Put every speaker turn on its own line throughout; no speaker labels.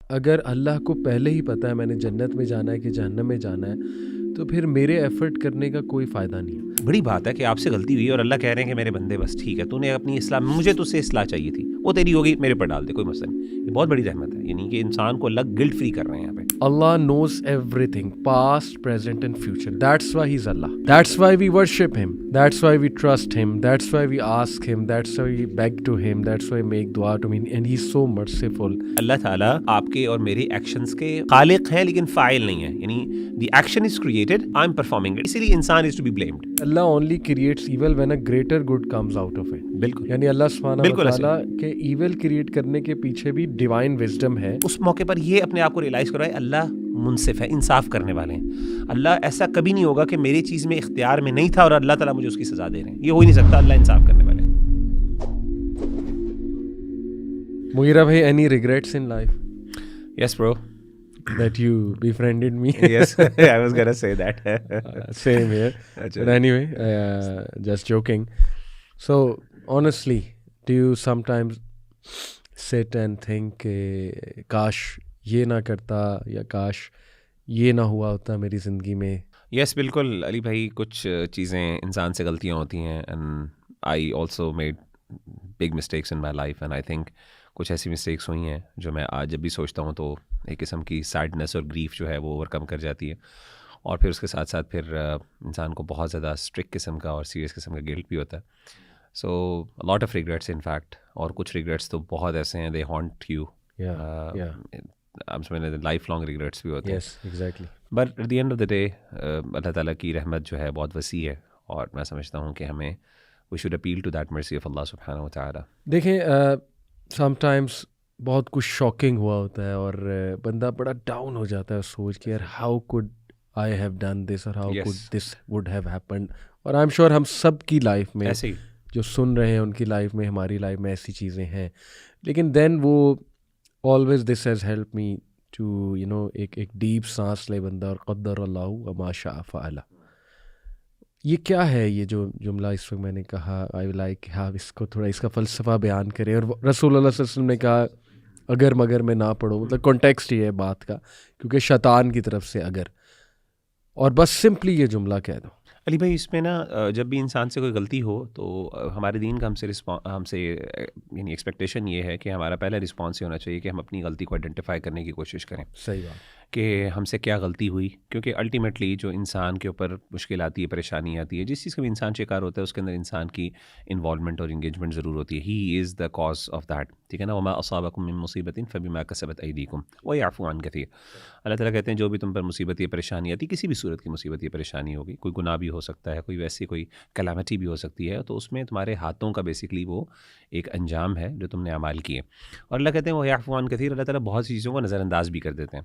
اگر اللہ کو پہلے ہی پتہ ہے میں نے جنت میں جانا ہے کہ جہنم میں جانا ہے تو پھر میرے ایفرٹ کرنے کا کوئی فائدہ نہیں ہے.
بڑی بات ہے کہ آپ سے غلطی ہوئی اور اللہ کہہ رہے ہیں کہ میرے بندے بس ٹھیک ہے تو نے اپنی اصلاح, مجھے تجھ سے اصلاح چاہیے تھی, وہ تیری ہوگی, میرے پر ڈال دے, کوئی مسئلہ نہیں. یہ بہت بڑی رحمت ہے, یعنی کہ انسان کو اللہ گلٹ فری کر رہے ہیں یہاں پہ.
Allah knows everything, past, present and future. That's why He's Allah. That's why we worship Him. That's why we trust Him. That's why we ask Him. That's why we beg to Him. That's why we make dua to Him. And He's so merciful.
اللہ تعالیٰ آپ کے اور میرے actions کے خالق ہیں لیکن فاعل نہیں ہے, یعنی the action is created, I'm performing it. اسی لیے انسان is to be blamed.
Allah only creates evil when a greater good comes out of it.
بالکل,
یعنی اللہ سبحانہ
بالکل
وتعالیٰ کے ایول کریٹ کرنے کے پیچھے بھی ڈیوائن وزڈم ہے.
اس موقع پر یہ اپنے آپ کو ریئلائز کرائے اللہ منصف ہے, انصاف کرنے والے ہیں. اللہ ایسا کبھی نہیں ہوگا کہ میری چیز میں اختیار میں نہیں تھا اور اللہ تعالیٰ مجھے اس کی سزا دے رہے ہیں, یہ ہو ہی نہیں سکتا. اللہ انصاف کرنے والے ہیں.
مغیرہ بھائی, any regrets in life
Yes bro.
that you befriended me?
Yes, I was gonna say that.
Same here. But anyway, just joking. So honestly, do you sometimes sit and think کاش یہ نہ کرتا یا کاش یہ نہ ہوا ہوتا میری زندگی میں؟
یس بالکل علی بھائی, کچھ چیزیں انسان سے غلطیاں ہوتی ہیں, and I also made big mistakes in my life, and I think کچھ ایسی مسٹیکس ہوئی ہیں جو میں آج جب بھی سوچتا ہوں تو ایک قسم کی سیڈنس اور گریف جو ہے وہ اوور کم کر جاتی ہے, اور پھر اس کے ساتھ ساتھ پھر انسان کو بہت زیادہ اسٹرکٹ قسم کا اور سیریس قسم کا گلٹ بھی ہوتا ہے. So lot of regrets in fact, اور کچھ ریگریٹس تو بہت ایسے ہیں they haunt you, life long regrets بھی ہوتے ہیں.
Yes, exactly.
But at the end of the day Allah تعالیٰ کی رحمت جو ہے بہت وسیع ہے, اور میں سمجھتا ہوں کہ ہمیں we should appeal to that mercy of Allah سبحانہ و تعالیٰ.
دیکھیں, سم ٹائمس بہت کچھ شاکنگ ہوا ہوتا ہے اور بندہ بڑا ڈاؤن ہو جاتا ہے سوچ کے, یار how could I have done this اور how could this would have happened. اور آئی ایم شیور ہم سب کی لائف میں
ایسے ہی
جو سن رہے ہیں ان کی لائف میں, ہماری لائف میں ایسی چیزیں ہیں. لیکن دین وہ always this has helped me to ایک ڈیپ سانس لے بندہ, اور قدر اللہ وما شاء فعل. یہ کیا ہے یہ جو جملہ اس وقت میں نے کہا, آئی لائک اس کو تھوڑا اس کا فلسفہ بیان کریں. اور رسول اللہ صلی اللہ علیہ وسلم نے کہا اگر مگر میں نہ پڑھوں, مطلب کانٹیکسٹ یہ ہے بات کا, کیونکہ شیطان کی طرف سے اگر, اور بس سمپلی یہ جملہ کہہ دو.
علی بھائی اس میں نا جب بھی انسان سے کوئی غلطی ہو تو ہمارے دین کا ہم سے یعنی ایکسپیکٹیشن یہ ہے کہ ہمارا پہلا رسپانس یہ ہونا چاہیے کہ ہم اپنی غلطی کو آئیڈینٹیفائی کرنے کی کوشش کریں.
صحیح بات
کہ ہم سے کیا غلطی ہوئی, کیونکہ الٹیمیٹلی جو انسان کے اوپر مشکل آتی ہے, پریشانی آتی ہے, جس چیز کا بھی انسان شکار ہوتا ہے اس کے اندر انسان کی انوالومنٹ اور انگیجمنٹ ضرور ہوتی ہے. ہی is the cause of that, ٹھیک ہے نا. وما اصابکم من مصیبت فبما کسبت ایدیکم ویعفو عن کثیر. اللہ تعالیٰ کہتے ہیں جو بھی تم پر مصیبت یا پریشانی آتی, کسی بھی صورت کی مصیبت یا پریشانی ہوگی, کوئی گناہ بھی ہو سکتا ہے, کوئی ویسی کوئی کلیمٹی بھی ہو سکتی ہے, تو اس میں تمہارے ہاتھوں کا بیسکلی وہ ایک انجام ہے جو تم نے اعمال کیے. اور اللہ کہتے ہیں ویعفو عن کثیر, اللہ تعالیٰ بہت سی چیزوں کو نظر انداز بھی کر دیتے ہیں.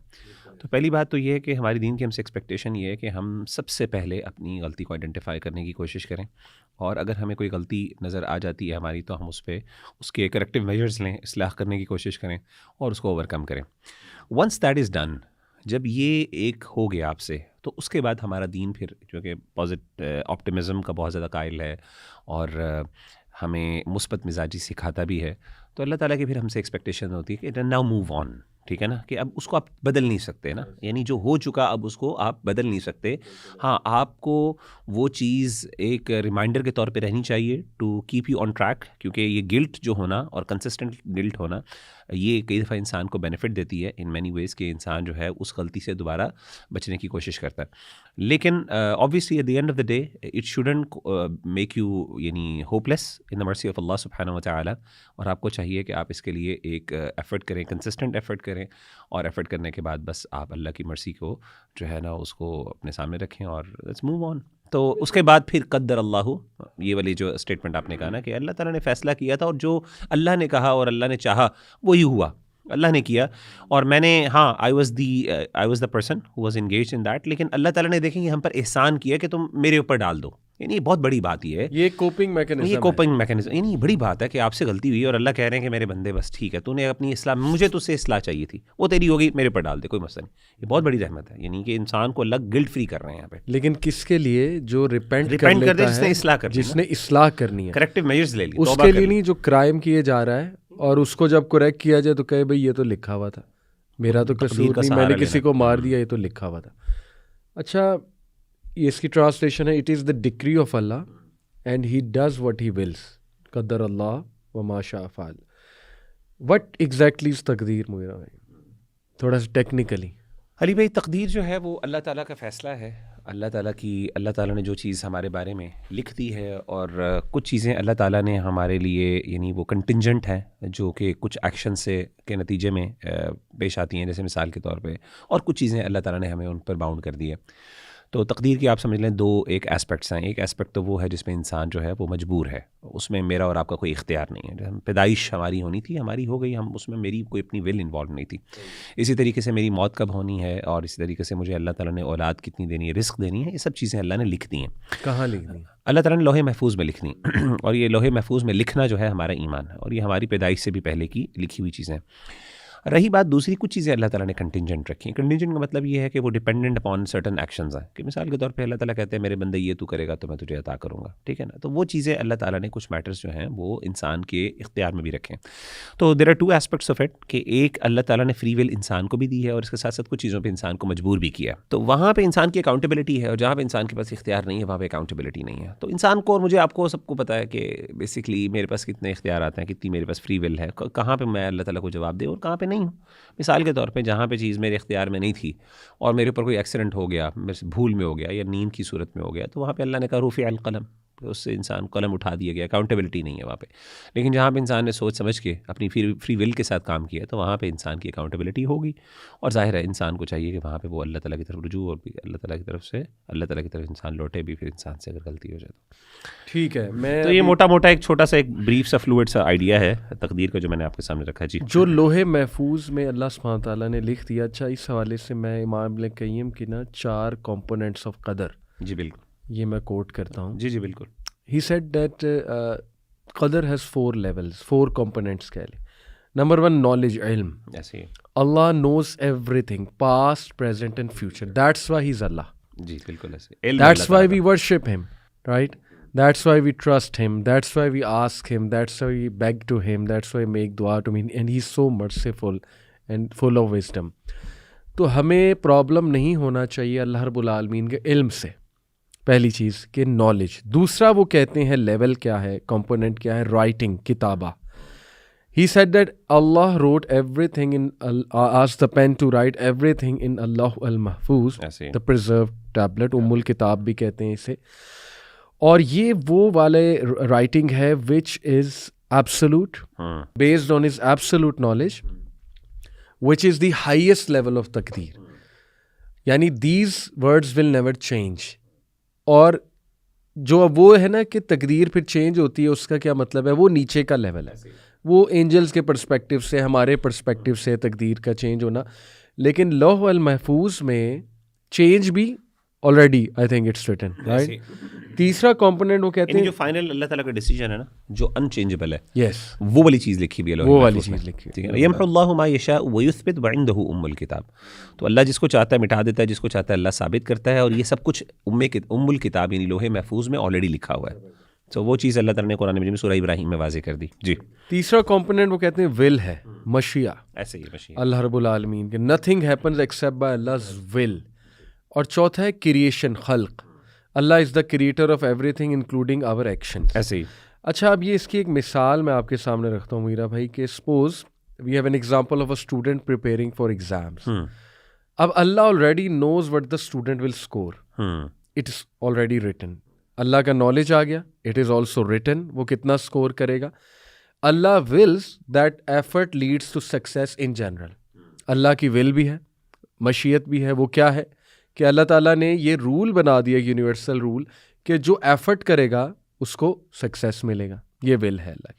تو پہلی بات تو یہ ہے کہ ہماری دین کی ہم سے ایکسپیکٹیشن یہ ہے کہ ہم سب سے پہلے اپنی غلطی کو آئیڈینٹیفائی کرنے کی کوشش کریں, اور اگر ہمیں کوئی غلطی نظر آ جاتی ہے ہماری تو ہم اس پہ اس کے کریکٹیو میجرز لیں, اصلاح کرنے کی کوشش کریں اور اس کو اوور کم کریں. ونس دیٹ از ڈن, جب یہ ایک ہو گیا آپ سے, تو اس کے بعد ہمارا دین پھر جو کہ آپٹیمزم کا بہت زیادہ قائل ہے اور ہمیں مثبت مزاجی سکھاتا بھی ہے, تو اللہ تعالیٰ کی پھر ہم سے ایکسپیکٹیشن ہوتی ہے کہ ناؤ موو آن, ٹھیک ہے نا, کہ اب اس کو آپ بدل نہیں سکتے نا, یعنی جو ہو چکا اب اس کو آپ بدل نہیں سکتے. ہاں آپ کو وہ چیز ایک ریمائنڈر کے طور پہ رہنی چاہیے to keep you on track, کیونکہ یہ گلٹ جو ہونا اور کنسسٹنٹ گلٹ ہونا یہ کئی دفعہ انسان کو بینیفٹ دیتی ہے ان مینی ویز, کہ انسان جو ہے اس غلطی سے دوبارہ بچنے کی کوشش کرتا ہے. لیکن obviously at the end of the day it shouldn't make you یعنی hopeless in the mercy of اللہ سبحانہ و تعالیٰ, اور آپ کو چاہیے کہ آپ اس کے لیے ایک ایفرٹ کریں, کنسسٹنٹ ایفرٹ کریں, اور ایفرٹ کرنے کے بعد بس آپ اللہ کی مرسی کو جو ہے نا اس کو اپنے سامنے رکھیں اور لیٹس موو آن. تو اس کے بعد پھر قدر اللہ, یہ والی جو اسٹیٹمنٹ آپ نے کہا نا کہ اللہ تعالیٰ نے فیصلہ کیا تھا اور جو اللہ نے کہا اور اللہ نے چاہا وہی ہوا, اللہ نے کیا, اور میں نے I was the person who was engaged in that. لیکن اللہ تعالیٰ نے دیکھیں یہ ہم پر احسان کیا کہ تم میرے اوپر ڈال دو, یعنی بہت بڑی بات یہ ہے,
یہ کوپنگ میکینزم,
یعنی بڑی بات ہے کہ آپ سے غلطی ہوئی اور اللہ کہہ رہے ہیں کہ میرے بندے بس ٹھیک ہے, تو نے اپنی اصلاح, مجھے تجھ سے اصلاح چاہیے تھی, وہ تیری ہوگی, میرے پر ڈال دے, کوئی مسئلہ نہیں. یہ بہت بڑی رحمت ہے, یعنی کہ انسان کو اللہ گلٹ فری کر رہے ہیں یہاں پہ.
لیکن کس کے لیے؟ جو ریپینٹ
کر دے, جس نے اصلاح کرنی,
جس نے اصلاح کرنی ہے,
کریکٹیو میجرز لے لی,
اس کے لیے نہیں جو کرائم کیے جا رہا ہے, اور اس کو جب کریکٹ کیا جائے تو کہے بھائی یہ تو لکھا ہوا تھا. میرا تو قصور نہیں, میں نے کسی کو مار دیا, یہ تو لکھا ہوا تھا. اچھا یہ اس کی ٹرانسلیشن ہے, it is the decree of Allah and he does what he wills, قدر اللہ وما شاء فعل. وٹ ایگزیکٹلی از تقدیر مغیرہ بھائی, تھوڑا سا ٹیکنیکلی؟
علی بھائی تقدیر جو ہے وہ اللہ تعالیٰ کا فیصلہ ہے. اللہ تعالیٰ نے جو چیز ہمارے بارے میں لکھ دی ہے, اور کچھ چیزیں اللہ تعالیٰ نے ہمارے لیے یعنی وہ کنٹنجنٹ ہیں جو کہ کچھ ایکشن سے کے نتیجے میں پیش آتی ہیں, جیسے مثال کے طور پہ, اور کچھ چیزیں اللہ تعالیٰ نے ہمیں ان پر باؤنڈ کر دی ہے. تو تقدیر کی آپ سمجھ لیں دو ایک ایسپیکٹس ہیں. ایک ایسپیکٹ تو وہ ہے جس میں انسان جو ہے وہ مجبور ہے, اس میں میرا اور آپ کا کوئی اختیار نہیں ہے. پیدائش ہماری ہونی تھی, ہماری ہو گئی, ہم اس میں میری کوئی اپنی ول انوالو نہیں تھی. اسی طریقے سے میری موت کب ہونی ہے, اور اسی طریقے سے مجھے اللہ تعالیٰ نے اولاد کتنی دینی ہے, رزق دینی ہے, یہ سب چیزیں اللہ نے لکھ دی ہیں.
کہاں لکھ دی؟
اللہ تعالیٰ نے لوح محفوظ میں لکھنی. اور یہ لوح محفوظ میں لکھنا جو ہے ہمارا ایمان ہے, اور یہ ہماری پیدائش سے بھی پہلے کی لکھی ہوئی چیزیں. رہی بات دوسری, کچھ چیزیں اللہ تعالیٰ نے کنٹنجنٹ رکھی ہیں. کنٹنجنٹ کا مطلب یہ ہے کہ وہ ڈیپینڈنٹ اپان سرٹن ایکشنز ہیں, کہ مثال کے طور پہ اللہ تعالیٰ کہتے ہیں میرے بندے یہ تو کرے گا تو میں تجھے عطا کروں گا, ٹھیک ہے نا. تو وہ چیزیں اللہ تعالیٰ نے کچھ میٹرز جو ہیں وہ انسان کے اختیار میں بھی رکھے ہیں. تو there are two aspects of it, کہ ایک اللہ تعالیٰ نے فری ول انسان کو بھی دی ہے, اور اس کے ساتھ ساتھ کچھ چیزوں پہ انسان کو مجبور بھی کیا. تو وہاں پہ انسان کی اکاؤنٹیبلٹی ہے, اور جہاں پہ انسان کے پاس اختیار نہیں ہے وہاں پہ اکاؤنٹیبلٹی نہیں ہے. تو انسان کو اور مجھے آپ کو سب کو پتہ ہے کہ بیسکلی میرے پاس کتنے اختیارات ہیں, کتنی میرے پاس فری ول ہے, کہاں پہ میں اللہ تعالیٰ کو جواب دے اور کہاں پہ نہیں ہوں. مثال کے طور پہ جہاں پہ چیز میرے اختیار میں نہیں تھی اور میرے اوپر کوئی ایکسیڈنٹ ہو گیا, میرے سے بھول میں ہو گیا یا نیند کی صورت میں ہو گیا, تو وہاں پہ اللہ نے کہا رفع القلم, اس سے انسان قلم اٹھا دیا گیا, اکاؤنٹیبلٹی نہیں ہے وہاں پہ. لیکن جہاں پہ انسان نے سوچ سمجھ کے اپنی فری ول کے ساتھ کام کیا تو وہاں پہ انسان کی اکاؤنٹیبلٹی ہوگی. اور ظاہر ہے انسان کو چاہیے کہ وہاں پہ وہ اللہ تعالیٰ کی طرف رجوع, اور بھی اللہ تعالیٰ کی طرف انسان لوٹے بھی, پھر انسان سے اگر غلطی ہو جائے تو
ٹھیک ہے. میں
تو یہ موٹا موٹا ایک چھوٹا سا ایک بریف سا فلوئڈ سا آئیڈیا ہے تقدیر کا جو میں نے آپ کے سامنے رکھا ہے. جی,
جو لوح محفوظ میں اللہ سبحانہ تعالیٰ نے لکھ دیا. اچھا اس حوالے سے میں امام ابن قیم کی نا 4 کمپوننٹس آف قدر,
جی بالکل,
یہ میں کوٹ کرتا ہوں.
جی بالکل.
He said that قدر has 4 levels, 4 components کہہ لیں. Number 1 knowledge, علم.
ایسے
Allah knows everything, past, present and future. That's why he's Allah.
جی بالکل ایسے.
That's why we worship him, right? That's why we trust him. That's why we ask him. That's why we beg to him. That's why we make dua to him. And he's so merciful and full of wisdom. تو ہمیں problem نہیں ہونا چاہیے اللہ رب العالمین کے علم سے, پہلی چیز کہ نالج. دوسرا وہ کہتے ہیں لیول کیا ہے, کمپوننٹ کیا ہے, رائٹنگ, کتابہ. He said that Allah wrote everything in, asked the pen to write everything in Allah al-Mahfuz, the preserved tablet, الکتاب بھی کہتے ہیں اسے. اور یہ وہ والے رائٹنگ ہے which is absolute, based on his absolute knowledge, which is the highest level of تقدیر. یعنی these words will never change. اور جو وہ ہے نا کہ تقدیر پھر چینج ہوتی ہے, اس کا کیا مطلب ہے, وہ نیچے کا لیول ہے, وہ اینجلز کے پرسپیکٹیو سے, ہمارے پرسپیکٹیو سے تقدیر کا چینج ہونا. لیکن لوح المحفوظ میں چینج بھی already I think it's written, right. تیسرا کمپوننٹ وہ کہتے ہیں
جو فائنل اللہ تعالیٰ کا ڈیسیجن ہے نا, جو انچینجبل ہے,
یس,
وہ والی چیز لکھی بھی ہے,
وہ والی چیز لکھی
ٹھیک ہے. یمحو اللہ ما یشاء ویثبت وعندہ ام الکتاب. تو اللہ جس کو چاہتا ہے مٹا دیتا ہے, جس کو چاہتا ہے اللہ ثابت کرتا ہے, اور یہ سب کچھ ام الکتاب یعنی لوح محفوظ میں آلریڈی لکھا ہوا ہے. تو وہ چیز اللہ تعالیٰ نے قرآن مجید میں سورہ ابراہیم میں واضح کر دی. جی,
تیسرا کمپوننٹ وہ کہتے ہیں ول ہے, مشیہ,
ایسے ہی مشیہ
اللہ رب العالمین کے, nothing happens except by Allah's will. اور چوتھا ہے کریشن, خلق. Allah is the creator of everything including our actions.
ایسے ہی.
اچھا اب یہ اس کی ایک مثال میں آپ کے سامنے رکھتا ہوں میرا بھائی, کہ suppose we have an example of a student preparing for exams. اب Allah already knows what the student will score, it is already written. Allah کا نالج آ گیا, اٹ از آلسو ریٹن, وہ کتنا اسکور کرے گا. Allah wills that effort leads to success in general. Allah کی will بھی ہے, مشیت بھی ہے. وہ کیا ہے کہ اللہ تعالیٰ نے یہ رول بنا دیا, یونیورسل رول, کہ جو ایفرٹ کرے گا اس کو سکسیس ملے گا. یہ ول ہے اللہ کی.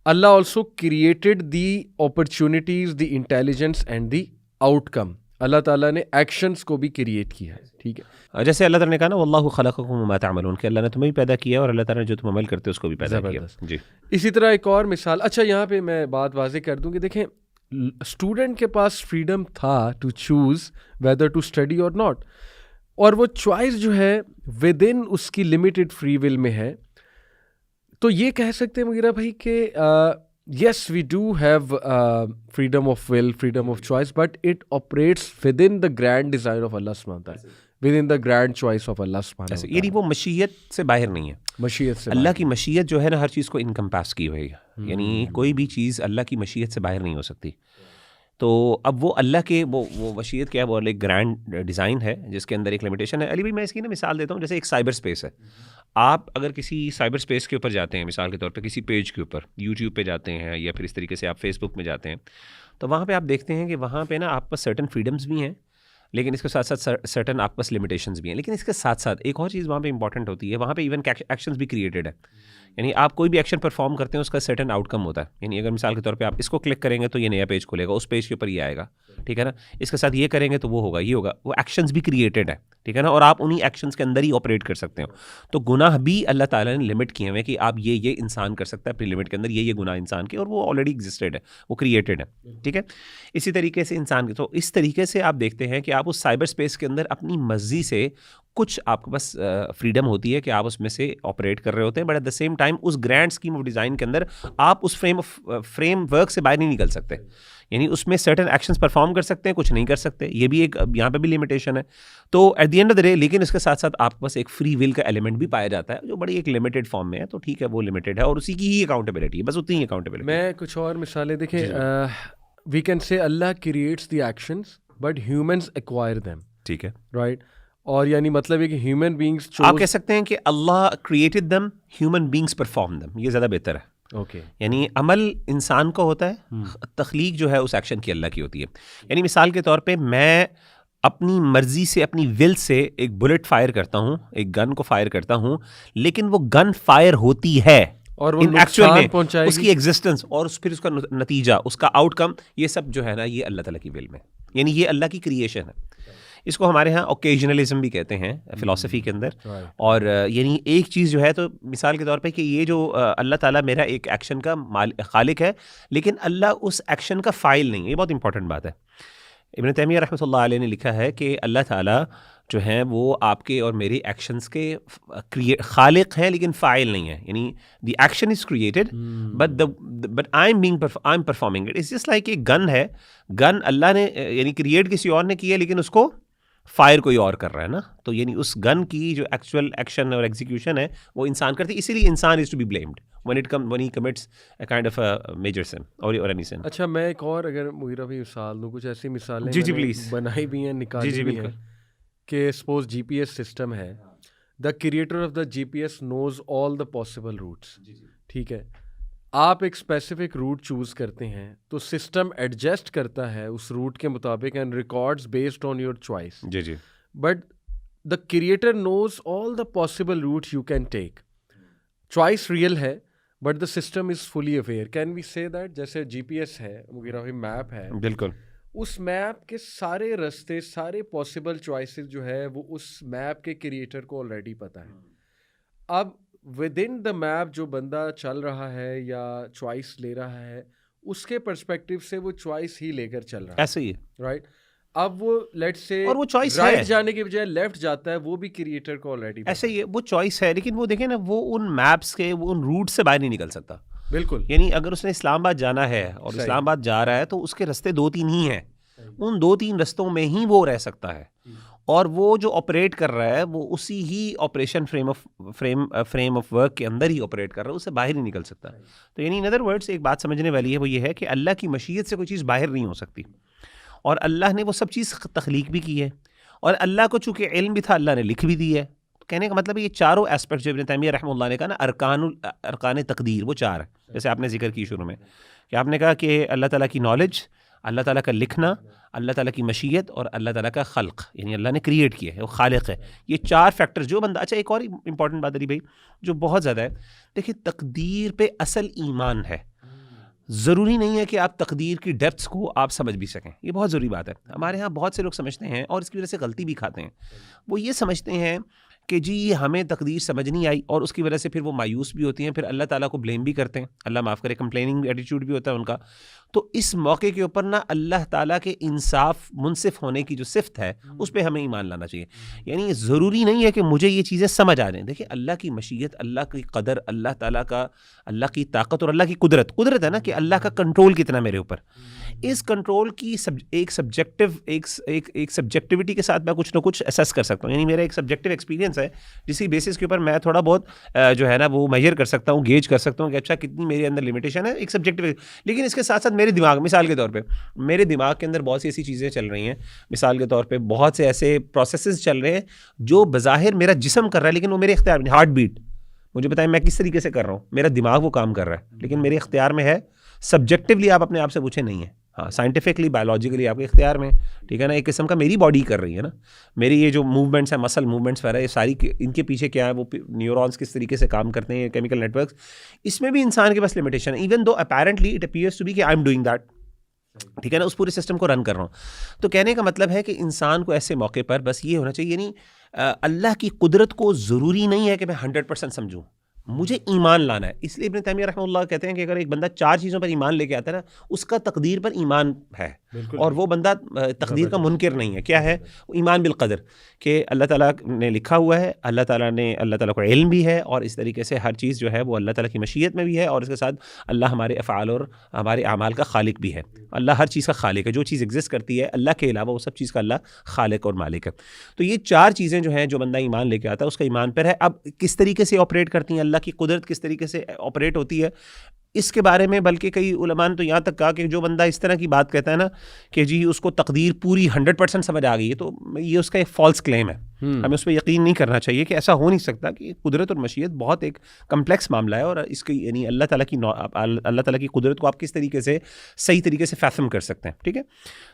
Allah also created the opportunities, the intelligence and the outcome. Allah تعالیٰ نے ایکشنز کو بھی کریٹ کیا ہے, ٹھیک ہے.
جیسے اللہ تعالیٰ نے کہا نا واللہ خلقکم وما تعملون, کہ اللہ نے تمہیں بھی پیدا کیا اور اللہ تعالیٰ نے جو تم عمل کرتے ہو اس کو بھی پیدا کیا. جی,
اسی طرح ایک اور مثال. اچھا یہاں پہ میں بات واضح کر دوں کہ دیکھیں اسٹوڈنٹ کے پاس فریڈم تھا to choose whether to study اور ناٹ, اور وہ چوائس جو ہے ود ان اس کی لمیٹڈ فری ول میں ہے. تو یہ کہہ سکتے ہیں مغیرہ بھائی کہ Yes, we do have freedom of will, freedom of choice, but it operates within the grand design of Allah subhanahu wa ta'ala, within the grand choice of Allah subhanahu
ایسے
wa
یعنی
ta'ala.
وہ مشیت سے باہر نہیں ہے.
مشیت سے
اللہ کی مشیت جو ہے نا ہر چیز کو انکمپاس کی ہوئی ہے, یعنی کوئی بھی چیز اللہ کی مشیت سے باہر نہیں ہو سکتی. تو اب وہ اللہ کے وہ مشیت کیا ہے, وہ ایک گرینڈ ڈیزائن ہے جس کے اندر ایک لمیٹیشن ہے. علی بھائی میں اس کی نا مثال دیتا ہوں, جیسے ایک سائبر اسپیس ہے. آپ اگر کسی سائبر اسپیس کے اوپر جاتے ہیں, مثال کے طور پہ کسی پیج کے اوپر یوٹیوب پہ جاتے ہیں, یا پھر اس طریقے سے آپ فیس بک میں جاتے ہیں, تو وہاں پہ آپ دیکھتے ہیں کہ وہاں پہ نا آپ پاس سرٹن فریڈمز بھی ہیں, لیکن اس کے ساتھ ساتھ سرٹن آپ پاس لمیٹیشنز بھی ہیں. لیکن اس کے ساتھ ساتھ ایک اور چیز وہاں پہ امپورٹنٹ ہوتی ہے, وہاں پہ ایون ایکشنز بھی کریٹڈ ہے. یعنی آپ کوئی بھی ایکشن پرفارم کرتے ہیں اس کا سرٹن آؤٹ کم ہوتا ہے. یعنی اگر مثال کے طور پہ آپ اس کو کلک کریں گے تو یہ نیا پیج کھلے گا, اس پیج کے اوپر یہ آئے گا, ٹھیک ہے نا. اس کے ساتھ یہ کریں گے تو وہ ہوگا, یہ ہوگا. وہ ایکشنز بھی کریٹڈ ہے, ٹھیک ہے نا, اور آپ انہیں ایکشنز کے اندر ہی آپریٹ کر سکتے ہو. تو گناہ بھی اللہ تعالیٰ نے لمٹ کیے ہوئے کہ آپ یہ انسان کر سکتا ہے اپنی لمٹ کے اندر, یہ گناہ انسان کے, اور وہ آلریڈی ایگزسٹڈ ہے, وہ کریٹڈ ہے, ٹھیک ہے. اسی طریقے سے انسان کے, تو اس طریقے سے آپ دیکھتے ہیں کہ آپ اس سائبر اسپیس کے اندر اپنی مرضی سے کچھ آپ کے پاس فریڈم ہوتی ہے کہ آپ اس میں سے آپریٹ کر رہے ہوتے ہیں, but at the same time اس گرینڈ اسکیم آف ڈیزائن کے اندر آپ اس فریم ورک سے باہر نہیں نکل سکتے. یعنی اس میں سرٹن ایکشنز پرفارم کر سکتے ہیں, کچھ نہیں کر سکتے, یہ بھی ایک یہاں پہ بھی لمیٹیشن ہے. تو at the end of the day, لیکن اس کے ساتھ ساتھ آپ کے پاس ایک فری ول کا ایلیمنٹ بھی پایا جاتا ہے جو بڑی ایک لمیٹیڈ فارم میں ہے. تو ٹھیک ہے, وہ لمیٹیڈ ہے اور اسی کی ہی اکاؤنٹیبلٹی ہے, بس اتنی ہی اکاؤنٹیبلٹی.
میں کچھ اور مثالیں دیکھیں, we can say Allah creates the actions but humans acquire them,
ٹھیک ہے,
رائٹ. اور یعنی مطلب ہے کہ ہیومن بینگس
آپ کہہ سکتے ہیں کہ اللہ کریٹڈ دم, ہیومن بینگس پرفارم دم, یہ زیادہ بہتر ہے.
اوکے,
یعنی عمل انسان کا ہوتا ہے, تخلیق جو ہے اس ایکشن کی اللہ کی ہوتی ہے. یعنی مثال کے طور پہ میں اپنی مرضی سے, اپنی ول سے ایک بلٹ فائر کرتا ہوں, ایک گن کو فائر کرتا ہوں, لیکن وہ گن فائر ہوتی ہے
اور وہ نقصان پہنچائے
اس کی ایگزسٹنس اور پھر اس کا نتیجہ, اس کا آؤٹ کم, یہ سب جو ہے نا یہ اللہ تعالیٰ کی ول میں, یعنی یہ اللہ کی کریشن ہے. اس کو ہمارے ہاں اوکیجنلزم بھی کہتے ہیں فلاسفی کے اندر. اور یعنی ایک چیز جو ہے, تو مثال کے طور پہ کہ یہ جو اللہ تعالیٰ میرا ایک ایکشن کا خالق ہے, لیکن اللہ اس ایکشن کا فاعل نہیں ہے. یہ بہت امپورٹنٹ بات ہے. ابن تیمیہ رحمۃ اللہ علیہ نے لکھا ہے کہ اللہ تعالیٰ جو ہیں وہ آپ کے اور میرے ایکشنز کے خالق ہیں لیکن فاعل نہیں ہے. یعنی the action is created but I am performing it. It's just like ایک گن ہے, گن اللہ نے یعنی کریٹ کسی اور نے کی ہے, لیکن اس کو فائر کوئی اور کر رہا ہے نا. تو یعنی اس گن کی جو ایکچوئل ایکشن اور ایگزیکیوشن ہے وہ انسان کرتی ہے, اسی لیے انسان is to be blamed when he commits a kind of a major sin or any sin.
اچھا, میں ایک اور اگر مغیرہ بھی مثال دوں, کچھ ایسی مثالیں
جی پلیز
بنائی بھی ہیں, نکالی بھی ہیں, کہ suppose G P S system ہے, the creator of the G P S knows all the possible routes, ٹھیک ہے. آپ ایک اسپیسیفک روٹ چوز کرتے ہیں تو سسٹم ایڈجسٹ کرتا ہے اس روٹ کے مطابق and records based on your choice.
جی
but the creator knows all the possible route you can take. Choice real ہے but the system is fully aware. Can we say that جیسے جی P S ہے, وغیرہ map ہے,
بالکل
اس map کے سارے رستے, سارے پاسبل چوائسیز جو ہے وہ اس میپ کے کریٹر کو آلریڈی پتہ ہے. اب ود ان دا میپ جو بندہ چل رہا ہے یا چوائس لے رہا ہے, اس کے پرسپیکٹو سے وہ چوائس ہی لے کر چل رہا ہے,
ایسے ہی ہے,
رائٹ. اب وہ لیٹ سے
اور وہ چوائس
رائٹ جانے کے بجائے لیفٹ جاتا ہے, وہ بھی کریٹر کو آلریڈی
ایسے ہی ہے, وہ چوائس ہے. لیکن وہ دیکھیں نا, وہ ان میپس کے, وہ ان روٹ سے باہر نہیں نکل سکتا.
بالکل.
یعنی اگر اس نے اسلام آباد جانا ہے اور اسلام آباد جا رہا ہے تو اس کے رستے 2-3 ہی ہیں, ان 2-3 رستوں میں ہی وہ رہ سکتا ہے, اور وہ جو آپریٹ کر رہا ہے وہ اسی ہی آپریشن فریم آف ورک کے اندر ہی آپریٹ کر رہا ہے, اس سے باہر نہیں نکل سکتا. تو یعنی ان ادر ورڈس ایک بات سمجھنے والی ہے, وہ یہ ہے کہ اللہ کی مشیت سے کوئی چیز باہر نہیں ہو سکتی, اور اللہ نے وہ سب چیز تخلیق بھی کی ہے, اور اللہ کو چونکہ علم بھی تھا اللہ نے لکھ بھی دی ہے. کہنے کا مطلب یہ چاروں ایسپیکٹ جو ابن تیمیہ رحمہ اللہ نے کہا نا, ارکان تقدیر, وہ 4 ہیں. جیسے آپ نے ذکر کی شروع میں کہ آپ نے کہا کہ اللہ تعالیٰ کی نالج, اللہ تعالیٰ کا لکھنا, اللہ تعالیٰ کی مشیت, اور اللہ تعالیٰ کا خلق, یعنی اللہ نے کریٹ کیا ہے, وہ خالق ہے. یہ 4 فیکٹر جو بندہ. اچھا, ایک اور امپورٹنٹ بات علی بھائی جو بہت زیادہ ہے, دیکھیں تقدیر پہ اصل ایمان ہے. ضروری نہیں ہے کہ آپ تقدیر کی ڈیپتھس کو آپ سمجھ بھی سکیں, یہ بہت ضروری بات ہے. ہمارے ہاں بہت سے لوگ سمجھتے ہیں اور اس کی وجہ سے غلطی بھی کھاتے ہیں. وہ یہ سمجھتے ہیں کہ جی ہمیں تقدیر سمجھ نہیں آئی، اور اس کی وجہ سے پھر وہ مایوس بھی ہوتی ہیں، پھر اللہ تعالیٰ کو بلیم بھی کرتے ہیں، اللہ معاف کرے، کمپلیننگ ایٹیٹیوڈ بھی ہوتا ہے ان کا. تو اس موقع کے اوپر نا اللہ تعالیٰ کے انصاف منصف ہونے کی جو صفت ہے اس پہ ہمیں ایمان لانا چاہیے. یعنی ضروری نہیں ہے کہ مجھے یہ چیزیں سمجھ آ جائیں. دیکھیں اللہ کی مشیت، اللہ کی قدر، اللہ تعالیٰ کا، اللہ کی طاقت اور اللہ کی قدرت ہے نا کہ اللہ کا کنٹرول کتنا میرے اوپر. اس کنٹرول کی ایک سبجیکٹیوٹی کے ساتھ میں کچھ نہ کچھ اسیس کر سکتا ہوں. یعنی میرا ایک سبجیکٹیو ایکسپیرینس ہے جس کی بیسس کے اوپر میں تھوڑا بہت جو ہے نا وہ میجر کر سکتا ہوں، گیج کر سکتا ہوں کہ اچھا کتنی میرے اندر لمیٹیشن ہے، ایک سبجیکٹیو. لیکن اس کے ساتھ ساتھ میرے دماغ، مثال کے طور پہ میرے دماغ کے اندر بہت سی ایسی چیزیں چل رہی ہیں، مثال کے طور پہ بہت سے ایسے پروسیسز چل رہے ہیں جو بظاہر میرا جسم کر رہا ہے لیکن وہ میرے اختیار میں. ہارٹ بیٹ مجھے بتائیں میں کس طریقے سے کر رہا ہوں، میرا دماغ وہ کام کر رہا ہے لیکن میرے اختیار میں ہے. سبجیکٹیولی آپ اپنے آپ سے پوچھیں نہیں ہے، ہاں سائنٹیفکلی بایولوجیکلی آپ کے اختیار میں، ٹھیک ہے نا. ایک قسم کا میری باڈی کر رہی ہے نا، میری یہ جو موومنٹس ہیں، مسل موومنٹس وغیرہ، یہ ساری ان کے پیچھے کیا ہے، وہ نیورونس کس طریقے سے کام کرتے ہیں، کیمیکل نیٹ ورکس، اس میں بھی انسان کے پاس لمیٹیشن ہے. Even though apparently it appears to be کہ آئی ایم ڈوئنگ دیٹ، ٹھیک ہے نا، اس پورے سسٹم کو رن کر رہا ہوں. تو کہنے کا مطلب ہے کہ انسان کو ایسے موقع پر بس یہ ہونا چاہیے، یعنی اللہ کی قدرت کو ضروری نہیں ہے کہ میں 100% سمجھوں، مجھے ایمان لانا ہے. اس لیے ابن تیمیہ رحمہ اللہ کہتے ہیں کہ اگر ایک بندہ 4 چیزوں پر ایمان لے کے آتا ہے نا، اس کا تقدیر پر ایمان ہے، اور وہ بندہ تقدیر کا منکر نہیں ہے. کیا ہے؟ ایمان بالقدر، کہ اللہ تعالیٰ نے لکھا ہوا ہے، اللہ تعالیٰ کو علم بھی ہے، اور اس طریقے سے ہر چیز جو ہے وہ اللہ تعالیٰ کی مشیت میں بھی ہے، اور اس کے ساتھ اللہ ہمارے افعال اور ہمارے اعمال کا خالق بھی ہے. اللہ ہر چیز کا خالق ہے، جو چیز ایگزسٹ کرتی ہے اللہ کے علاوہ وہ سب چیز کا اللہ خالق اور مالک ہے. تو یہ 4 چیزیں جو ہیں جو بندہ ایمان لے کے آتا ہے اس کا ایمان پر ہے. اب کس طریقے سے آپریٹ کرتی ہیں، اللہ کی قدرت کس طریقے سے آپریٹ ہوتی ہے، اس کے بارے میں بلکہ کئی علماء نے تو یہاں تک کہا کہ جو بندہ اس طرح کی بات کہتا ہے نا کہ جی اس کو تقدیر پوری 100% سمجھ آ گئی ہے، تو یہ اس کا ایک فالس کلیم ہے. ہمیں اس پہ یقین نہیں کرنا چاہیے کہ ایسا ہو نہیں سکتا، کہ قدرت اور مشیت بہت ایک کمپلیکس معاملہ ہے، اور اس کی یعنی اللہ تعالیٰ کی قدرت کو آپ کس طریقے سے صحیح طریقے سے فہم کر سکتے ہیں. ٹھیک ہے،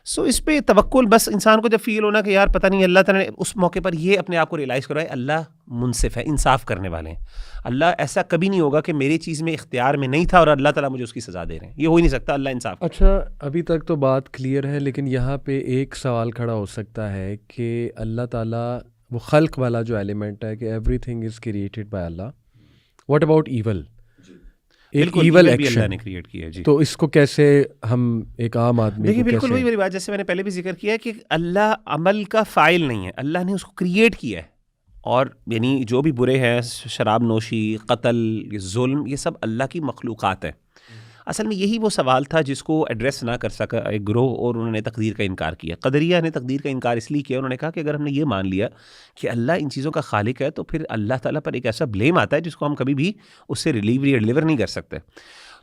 سو اس پہ توکل، بس انسان کو جب فیل ہونا کہ یار پتہ نہیں، اللہ تعالیٰ نے اس موقع پر یہ اپنے آپ کو ریئلائز کروایا اللہ منصف ہے، انصاف کرنے والے ہیں. اللہ ایسا کبھی نہیں ہوگا کہ میری چیز میں اختیار میں نہیں تھا اور اللہ تعالیٰ مجھے اس کی سزا دے رہے ہیں، یہ ہو ہی نہیں سکتا. اللہ انصاف.
اچھا ابھی تک تو بات کلیئر ہے، لیکن یہاں پہ ایک سوال کھڑا ہو سکتا ہے کہ اللہ تعالیٰ وہ خلق والا جو ایلیمنٹ ہے کہ everything is created by Allah, what about evil? ایک ایول ایکشن
اللہ نے کریٹ کیا. جی
تو اس کو کیسے ہم ایک عام آدمی
دیکھیے،
کو
بالکل وہی میری بات جیسے میں نے پہلے بھی ذکر کیا ہے کہ اللہ عمل کا فاعل نہیں ہے، اللہ نے اس کو کریٹ کیا ہے. اور یعنی جو بھی برے ہیں، شراب نوشی، قتل، ظلم، یہ سب اللہ کی مخلوقات ہیں. اصل میں یہی وہ سوال تھا جس کو ایڈریس نہ کر سکا ایک گروہ، اور انہوں نے تقدیر کا انکار کیا. قدریہ نے تقدیر کا انکار اس لیے کیا، انہوں نے کہا کہ اگر ہم نے یہ مان لیا کہ اللہ ان چیزوں کا خالق ہے تو پھر اللہ تعالیٰ پر ایک ایسا بلیم آتا ہے جس کو ہم کبھی بھی اس سے ڈلیور نہیں کر سکتے.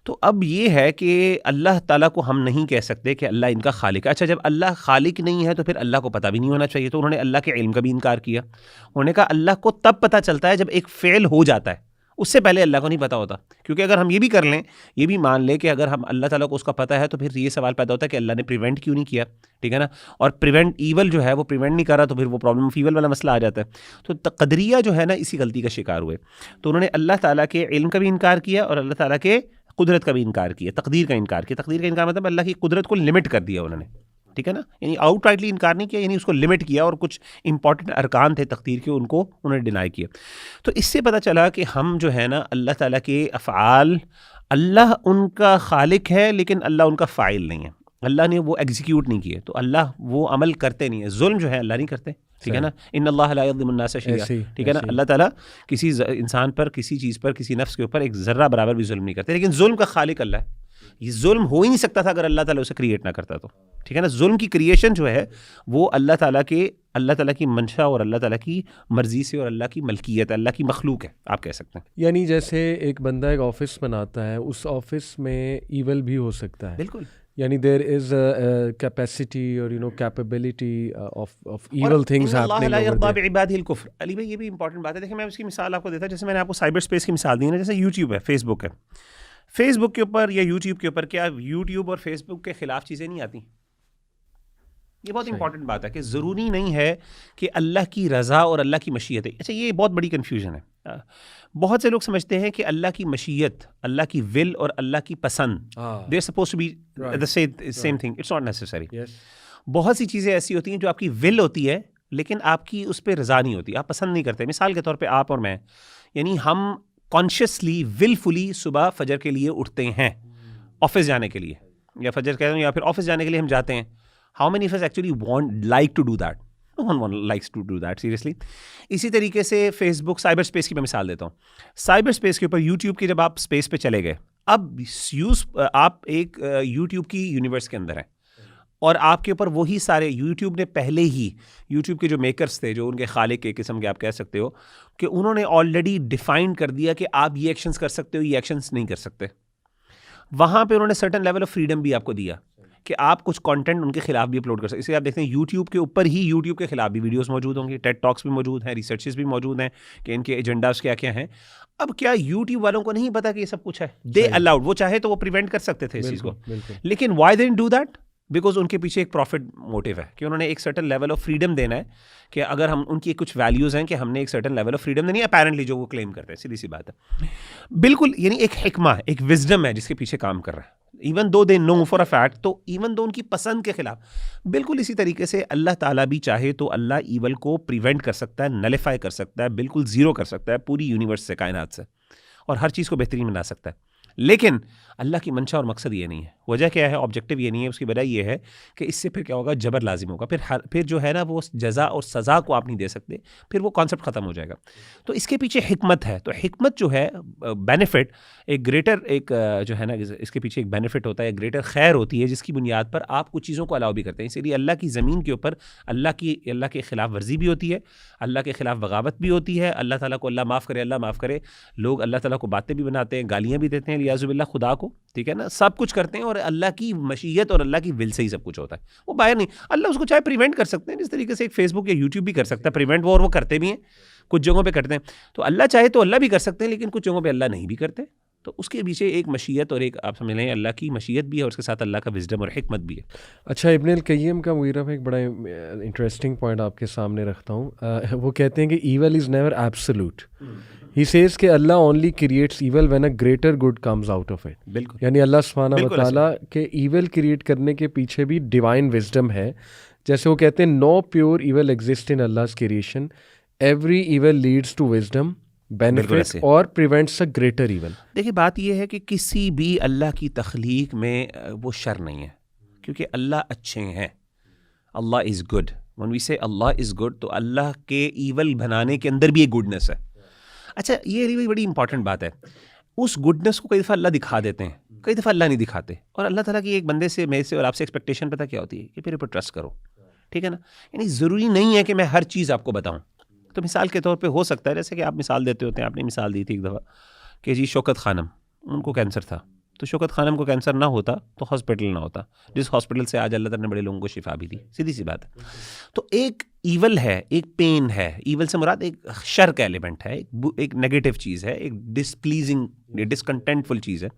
تو اب یہ ہے کہ اللہ تعالیٰ کو ہم نہیں کہہ سکتے کہ اللہ ان کا خالق ہے. اچھا جب اللہ خالق نہیں ہے تو پھر اللہ کو پتہ بھی نہیں ہونا چاہیے، تو انہوں نے اللہ کے علم کا بھی انکار کیا. انہوں نے کہا اللہ کو تب پتہ چلتا ہے جب ایک فعل ہو جاتا ہے، اس سے پہلے اللہ کو نہیں پتہ ہوتا. کیونکہ اگر ہم یہ بھی کر لیں، یہ بھی مان لیں کہ اگر ہم اللہ تعالیٰ کو اس کا پتہ ہے تو پھر یہ سوال پیدا ہوتا ہے کہ اللہ نے پریونٹ کیوں نہیں کیا. ٹھیک ہے نا، اور پریونٹ ایول جو ہے وہ پریونٹ نہیں کر رہا، تو پھر وہ پرابلم آف ایول والا مسئلہ آ جاتا ہے. تو قدریہ جو ہے نا اسی غلطی کا شکار ہوئے. تو انہوں نے اللہ تعالیٰ کے علم کا بھی انکار کیا اور اللہ تعالیٰ کے قدرت کا بھی انکار کیا، تقدیر کا انکار کیا. تقدیر کا انکار مطلب اللہ کی قدرت کو لمٹ کر دیا انہوں نے. ٹھیک ہے نا، یعنی آؤٹ رائٹلی انکار نہیں کیا، یعنی اس کو لمٹ کیا، اور کچھ امپورٹنٹ ارکان تھے تقدیر کے ان کو انہوں نے ڈینائی کیا. تو اس سے پتہ چلا کہ ہم جو ہے نا اللہ تعالیٰ کے افعال، اللہ ان کا خالق ہے لیکن اللہ ان کا فاعل نہیں ہے. اللہ نے وہ ایگزیکیوٹ نہیں کیے، تو اللہ وہ عمل کرتے نہیں ہے. ظلم جو ہے اللہ نہیں کرتے. ٹھیک ہے نا، ان اللہ لا یظلم الناس شیئا. ٹھیک ہے نا، اللہ تعالیٰ کسی انسان پر، کسی چیز پر، کسی نفس کے اوپر ایک ذرہ برابر بھی ظلم نہیں کرتے. لیکن ظلم کا خالق اللہ ہے. یہ ظلم ہو ہی نہیں سکتا تھا اگر اللہ تعالیٰ اسے کریٹ نہ کرتا تو. ٹھیک ہے نا، ظلم کی کریشن جو ہے وہ اللہ تعالیٰ کی منشا اور اللہ تعالیٰ کی مرضی سے، اور اللہ کی ملکیت، اللہ کی مخلوق ہے، آپ کہہ سکتے ہیں.
یعنی جیسے ایک بندہ ایک آفس بناتا ہے، اس آفس میں ایول بھی ہو سکتا ہے.
بالکل،
یعنی دیر از کیپیسٹی اور capability of evil things happening.
Allah لا یرضی بعبادہ الکفر. علی بھائی یہ بھی امپورٹنٹ بات ہے. دیکھیں میں اس کی مثال آپ کو دیتا ہوں. جیسے میں نے آپ کو سائبر اسپیس کی مثال دی نا، جیسے یوٹیوب ہے، فیس بک ہے. فیس بک کے اوپر یا یوٹیوب کے اوپر کیا یوٹیوب اور فیس بک کے خلاف چیزیں نہیں آتی؟ یہ بہت امپورٹنٹ بات ہے کہ ضروری نہیں ہے کہ اللہ کی رضا اور اللہ کی مشیت ہے. اچھا یہ بہت بڑی کنفیوژن ہے. بہت سے لوگ سمجھتے ہیں کہ اللہ کی مشیت، اللہ کی ول اور اللہ کی پسند they suppose to be the same thing. It's not necessary. بہت سی چیزیں ایسی ہوتی ہیں جو آپ کی ول ہوتی ہے لیکن آپ کی اس پہ رضا نہیں ہوتی, آپ پسند نہیں کرتے. مثال کے طور پہ آپ اور میں, یعنی ہم کانشیسلی ولفلی صبح فجر کے لیے اٹھتے ہیں آفس جانے کے لیے, یا فجر کہہ دوں یا پھر آفس جانے کے لیے ہم جاتے ہیں. How many of us actually want like to do that? No one likes to do that seriously. اسی طریقے سے فیس بک, سائبر اسپیس کی میں مثال دیتا ہوں. سائبر اسپیس کے اوپر یوٹیوب کے جب آپ اسپیس پہ چلے گئے, اب آپ ایک یوٹیوب کی یونیورس کے اندر ہیں, اور آپ کے اوپر وہی سارے یوٹیوب نے پہلے ہی, یوٹیوب کے جو میکرز تھے, جو ان کے خالق کے قسم کے آپ کہہ سکتے ہو, کہ انہوں نے آلریڈی ڈیفائن کر دیا کہ آپ یہ ایکشنز کر سکتے ہو, یہ ایکشنز نہیں کر سکتے. وہاں پہ انہوں نے سرٹن لیول آف فریڈم بھی آپ کو دیا کہ آپ کچھ کانٹینٹ ان کے خلاف بھی اپلوڈ کر سکتے. اس لیے آپ دیکھتے ہیں یوٹیوب کے اوپر ہی یوٹیوب کے خلاف بھی ویڈیوز موجود ہوں گی, ٹیڈ ٹاکس بھی موجود ہیں, ریسرچز بھی موجود ہیں کہ ان کے ایجنڈاز کیا کیا ہیں. اب کیا یوٹیوب والوں کو نہیں پتا کہ یہ سب کچھ ہے؟ دے الاؤڈ, وہ چاہے تو وہ پریونٹ کر سکتے تھے اس چیز کو, لیکن why they don't do that? Because ان کے پیچھے ایک پروفٹ موٹیو ہے کہ انہوں نے ایک سرٹن لیول آف فریڈم دینا ہے, کہ اگر ہم ان کی کچھ ویلیوز ہیں کہ ہم نے ایک سرٹن لیول آف فریڈم دینی ہے, اپیرنٹلی جو وہ کلیم کرتے ہیں, سیدھی سی بات ہے. بالکل, یعنی ایک حکمہ, ایک وزڈم ہے جس کے پیچھے کام کر رہا ہے, even though they know for a fact, تو ایون دو ان کی پسند کے خلاف. بالکل اسی طریقے سے اللہ تعالیٰ بھی چاہے تو اللہ ایول کو پریونٹ کر سکتا ہے, نلیفائی کر سکتا ہے, بالکل زیرو کر سکتا ہے پوری یونیورس سے, کائنات سے, اور ہر چیز کو بہترین بنا سکتا ہے. لیکن اللہ کی منشا اور مقصد یہ نہیں ہے. وجہ کیا ہے؟ آبجیکٹیو یہ نہیں ہے. اس کی وجہ یہ ہے کہ اس سے پھر کیا ہوگا؟ جبر لازم ہوگا. پھر جو ہے نا وہ جزا اور سزا کو آپ نہیں دے سکتے, پھر وہ کانسیپٹ ختم ہو جائے گا. تو اس کے پیچھے حکمت ہے. تو حکمت جو ہے, بینیفٹ, ایک گریٹر, ایک جو ہے نا اس کے پیچھے ایک بینیفٹ ہوتا ہے, ایک گریٹر خیر ہوتی ہے, جس کی بنیاد پر آپ کچھ چیزوں کو الاؤ بھی کرتے ہیں. اسی لیے اللہ کی زمین کے اوپر اللہ کے خلاف ورزی بھی ہوتی ہے, اللہ کے خلاف بغاوت بھی ہوتی ہے. اللہ تعالیٰ کو اللہ معاف کرے, اللہ معاف کرے, لوگ اللہ تعالیٰ کو باتیں بھی بناتے ہیں, گالیاں بھی دیتے ہیں لیاذ باللہ خدا کو, ٹھیک ہے نا, سب کچھ کرتے ہیں, اور اللہ کی مشیت اور اللہ کی ول سے ہی سب کچھ ہوتا ہے. وہ باہر نہیں. اللہ اس کو چاہے پریونٹ کر سکتے ہیں, جس طریقے سے ایک فیس بک یا یوٹیوب بھی کر سکتا ہے پریونٹ, وہ اور وہ کرتے بھی ہیں, کچھ جگہوں پہ کرتے ہیں. تو اللہ چاہے تو اللہ بھی کر سکتے ہیں, لیکن کچھ جگہوں پہ اللہ نہیں بھی کرتے. تو اس کے پیچھے ایک مشیت اور ایک آپ سمجھ لیں اللہ کی مشیت بھی ہے, اور اس کے ساتھ اللہ کا وزڈم اور حکمت بھی ہے.
اچھا, ابن القیم کا مغیرہ میں ایک بڑا انٹرسٹنگ پوائنٹ آپ کے سامنے رکھتا ہوں. وہ کہتے ہیں کہ evil is never absolute. He says کہ Allah only creates evil when a greater good comes out of it.
بالکل,
یعنی اللہ سبحانہ و تعالیٰ کے ایول کریٹ کرنے کے پیچھے بھی ڈیوائن وزڈم ہے. جیسے وہ کہتے ہیں no pure evil exist in Allah's creation, every evil leads to wisdom, benefit اور پریونٹس اے گریٹر ایول.
دیکھیے بات یہ ہے کہ کسی بھی اللہ کی تخلیق میں وہ شر نہیں ہے, کیونکہ اللہ اچھے ہیں. Allah is good. when we say Allah is good, تو اللہ کے ایول بنانے کے اندر بھی ایک گڈنس ہے. اچھا, یہ بڑی امپورٹنٹ بات ہے. اس گڈنس کو کئی دفعہ اللہ دکھا دیتے ہیں, کئی دفعہ اللہ نہیں دکھاتے. اور اللہ تعالیٰ کی ایک بندے سے, میرے سے اور آپ سے ایکسپیکٹیشن پتہ کیا ہوتی ہے کہ میرے پر ٹرسٹ کرو, ٹھیک ہے نا. یعنی ضروری نہیں ہے کہ میں ہر چیز آپ کو بتاؤں. تو مثال کے طور پہ ہو سکتا ہے, جیسے کہ آپ مثال دیتے ہوتے ہیں, آپ نے مثال دی تھی ایک دفعہ کہ جی شوکت خانم, ان کو کینسر تھا, تو شوکت خانم کو کینسر نہ ہوتا تو ہاسپٹل نہ ہوتا, جس ہاسپٹل سے آج اللہ تعالیٰ نے بڑے لوگوں کو شفا بھی دی. سیدھی سی بات ہے. تو ایک ایول ہے, ایک پین ہے. ایول سے مراد ایک شر کا ایلیمنٹ ہے, ایک نیگیٹو چیز ہے, ایک ڈسپلیزنگ, ڈسکنٹینٹفل چیز ہے.